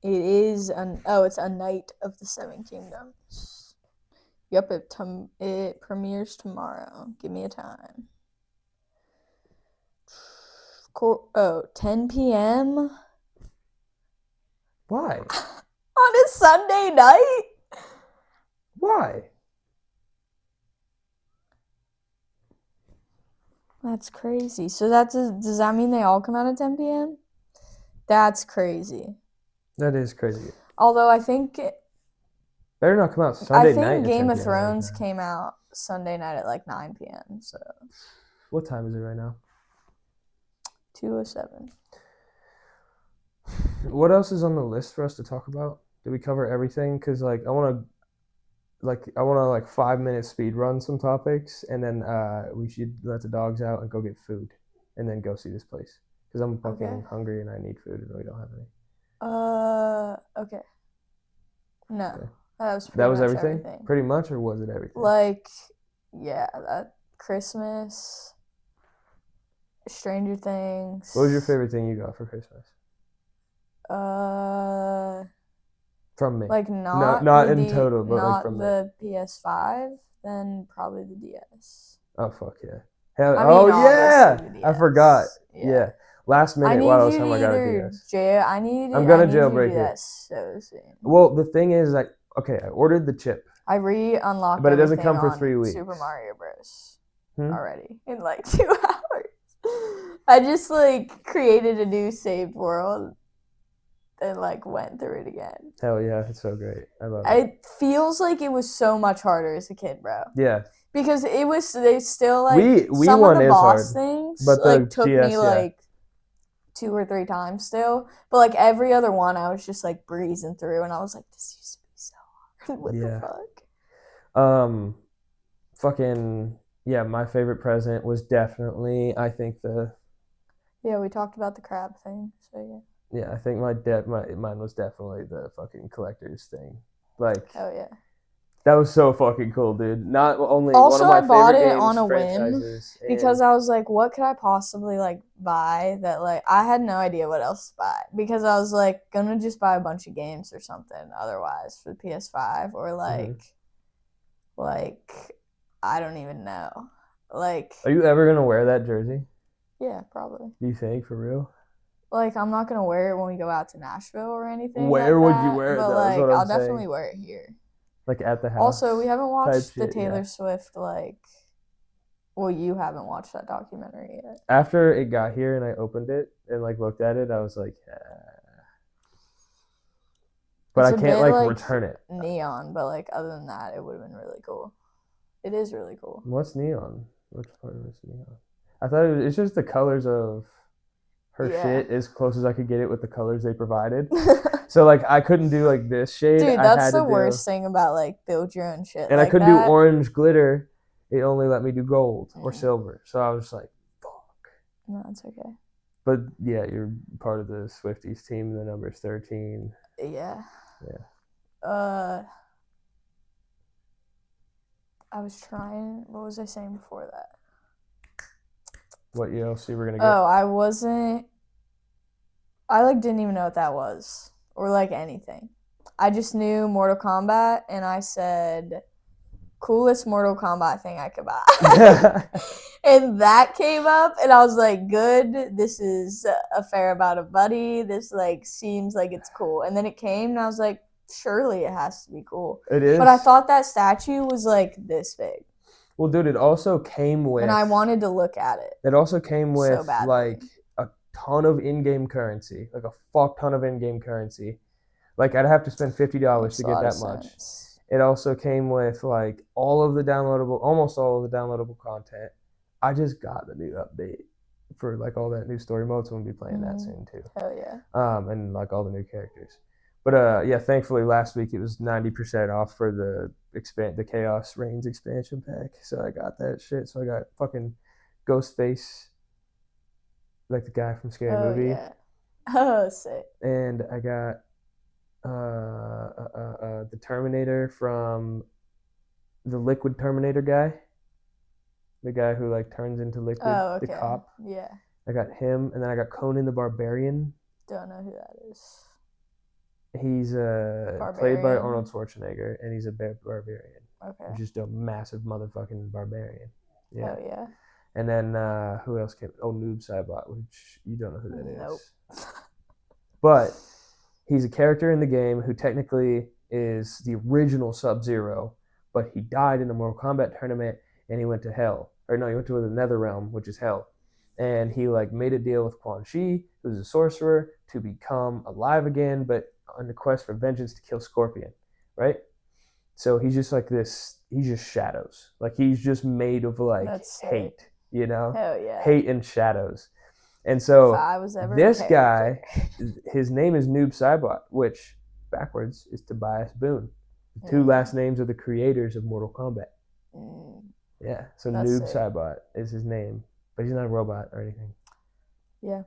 It is it's a Night of the Seven Kingdoms. Yep, it premieres tomorrow. Give me a time. 10 p.m. Why? On a Sunday night? Why? That's crazy. So does that mean they all come out at 10 p.m.? That's crazy. That is crazy. Although I think... Better not come out Sunday night. I think Game of Thrones came out Sunday night at like 9 p.m. So. What time is it right now? 2:07. What else is on the list for us to talk about? Did we cover everything? Because I want to 5-minute speed run some topics, and then we should let the dogs out and go get food, and then go see this place. Because I'm fucking hungry and I need food, and we don't have any. Okay. No. Okay. That was everything? Pretty much, or was it everything? That Christmas, Stranger Things. What was your favorite thing you got for Christmas? From me. Not in total, but like from the PS5, then probably the DS. Oh fuck yeah! Yeah, I forgot. Yeah. last I minute need while I was you home, to I gotta do either this. jail. I'm I gonna need you to jailbreak do it. that so soon. Well, the thing is, like, okay, I ordered the chip, I re-unlocked but it doesn't everything come for on 3 weeks. Super Mario Bros. Hmm? Already in like 2 hours. I just like created a new saved world and like went through it again. Hell yeah, it's so great. I love it. It feels like it was so much harder as a kid, bro. Yeah, Because they still like we some of one the is boss hard, things but like the took GS, me yeah. like 2 or 3 times still. But like every other one I was just like breezing through and I was like, this used to be so hard. What Yeah. the fuck? Fucking yeah, my favorite present was definitely, I think Yeah, we talked about the crab thing, so yeah. yeah, I think mine was definitely the fucking collector's thing. Like, Oh yeah. that was so fucking cool, dude. Not only Also, one I of my bought favorite it games on a whim franchises, because and I was like, what could I possibly like buy that like I had no idea what else to buy because I was like gonna just buy a bunch of games or something otherwise for the PS5 or like I don't even know. Like are you ever gonna wear that jersey? yeah, probably. Do you think, for real? Like I'm not gonna wear it when we go out to Nashville or anything. Where like would that, you wear it, but though, is like what I'm I'll saying. definitely wear it here. Like at the house. Also, we haven't watched the shit, Taylor yeah. Swift like. Well, you haven't watched that documentary yet. After it got here and I opened it and like looked at it, I was like, but It's I can't bit, like return it. Neon, but like other than that, it would have been really cool. It is really cool. What's neon? Which part of it's neon? I thought it's just the colors of her shit as close as I could get it with the colors they provided. So like I couldn't do like this shade. Dude, I that's had the to worst thing about like build your own shit. and like I couldn't that. do orange glitter. It only let me do gold or silver. So I was like, fuck. No, it's okay. But yeah, you're part of the Swifties team. The number's 13. Yeah. Yeah. I was trying. What was I saying before that? What else you were gonna get? Oh, I wasn't. I like didn't even know what that was or like anything. I just knew Mortal Kombat, and I said, "Coolest Mortal Kombat thing I could buy." And that came up, and I was like, "Good. This is a fair amount of money. This like seems like it's cool." And then it came, and I was like, "Surely it has to be cool." It is. But I thought that statue was like this big. Well, dude, it also came with. And I wanted to look at it. It also came with so badly. like a ton of in-game currency, like a fuck ton of in-game currency. Like I'd have to spend $50 to get that much. It also came with like almost all of the downloadable content. I just got the new update for like all that new story mode, so I'm gonna be playing that soon too. Hell yeah. And like all the new characters. But yeah, thankfully last week it was 90% off for the Chaos Reigns expansion pack. So I got that shit. So I got fucking Ghostface, like the guy from Scary Movie. Yeah. Oh, sick. And I got the Terminator from the Liquid Terminator guy. The guy who like turns into liquid, the cop. Yeah. I got him, and then I got Conan the Barbarian. Don't know who that is. He's played by Arnold Schwarzenegger, and he's a barbarian. Okay. He's just a massive motherfucking barbarian. Yeah. Oh, yeah. And then who else came? Oh, Noob Saibot, which you don't know who that is. But he's a character in the game who technically is the original Sub-Zero, but he died in a Mortal Kombat tournament, and he went to hell. Or no, he went to the Netherrealm, which is hell. And he like made a deal with Quan Chi, who's a sorcerer, to become alive again, but on the quest for vengeance to kill Scorpion, right? So he's just like this. He's just shadows. Like he's just made of like hate, you know? Hell yeah. Hate and shadows. And so this guy, his name is Noob Saibot, which backwards is Tobias Boone. The two last names are the creators of Mortal Kombat. Yeah, so Noob Saibot is his name, but he's not a robot or anything. Yeah.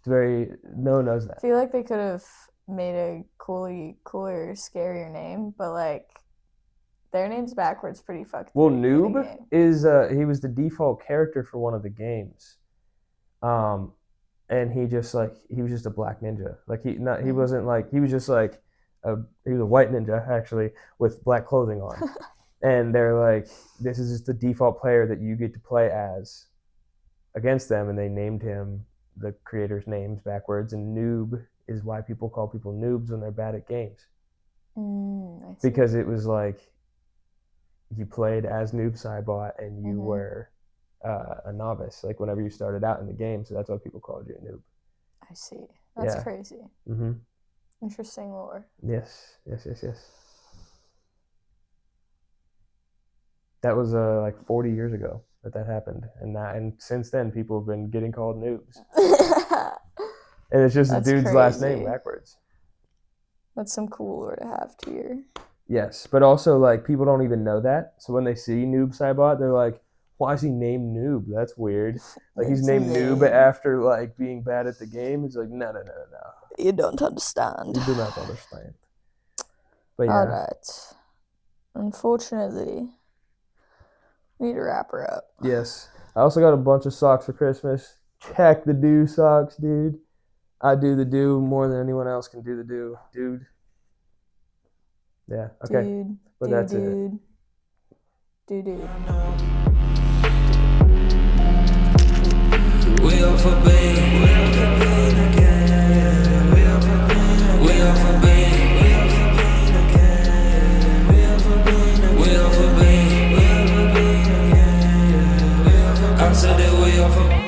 It's no one knows that. I feel like they could have made a cooler, scarier name, but like their name's backwards pretty fucking. Well, Noob is he was the default character for one of the games, and he was just a black ninja. Like he was a white ninja actually with black clothing on, and they're like, this is just the default player that you get to play as against them, and they named him the creators' names backwards, and noob is why people call people noobs when they're bad at games. I see. Because it was like you played as Noob Saibot and you were a novice, like whenever you started out in the game, so that's why people called you a noob. I see. That's crazy. Mm-hmm. Interesting lore. Yes. That was like 40 years ago that happened, and since then people have been getting called noobs. And it's just a dude's last name backwards. That's some cool lore to have to your. Yes, but also like people don't even know that. So when they see Noob Saibot, they're like, "Why is he named Noob? That's weird." Like he's named Noob after like being bad at the game. He's like, no. You don't understand. You do not understand. But yeah. All right. Unfortunately, we need to wrap her up. Yes. I also got a bunch of socks for Christmas. Check the do socks, dude. I do the do more than anyone else can do the do, dude. Yeah, okay. Dude, but that's it. Dude. We Offabean again. We Offabean. I said that we Offabean.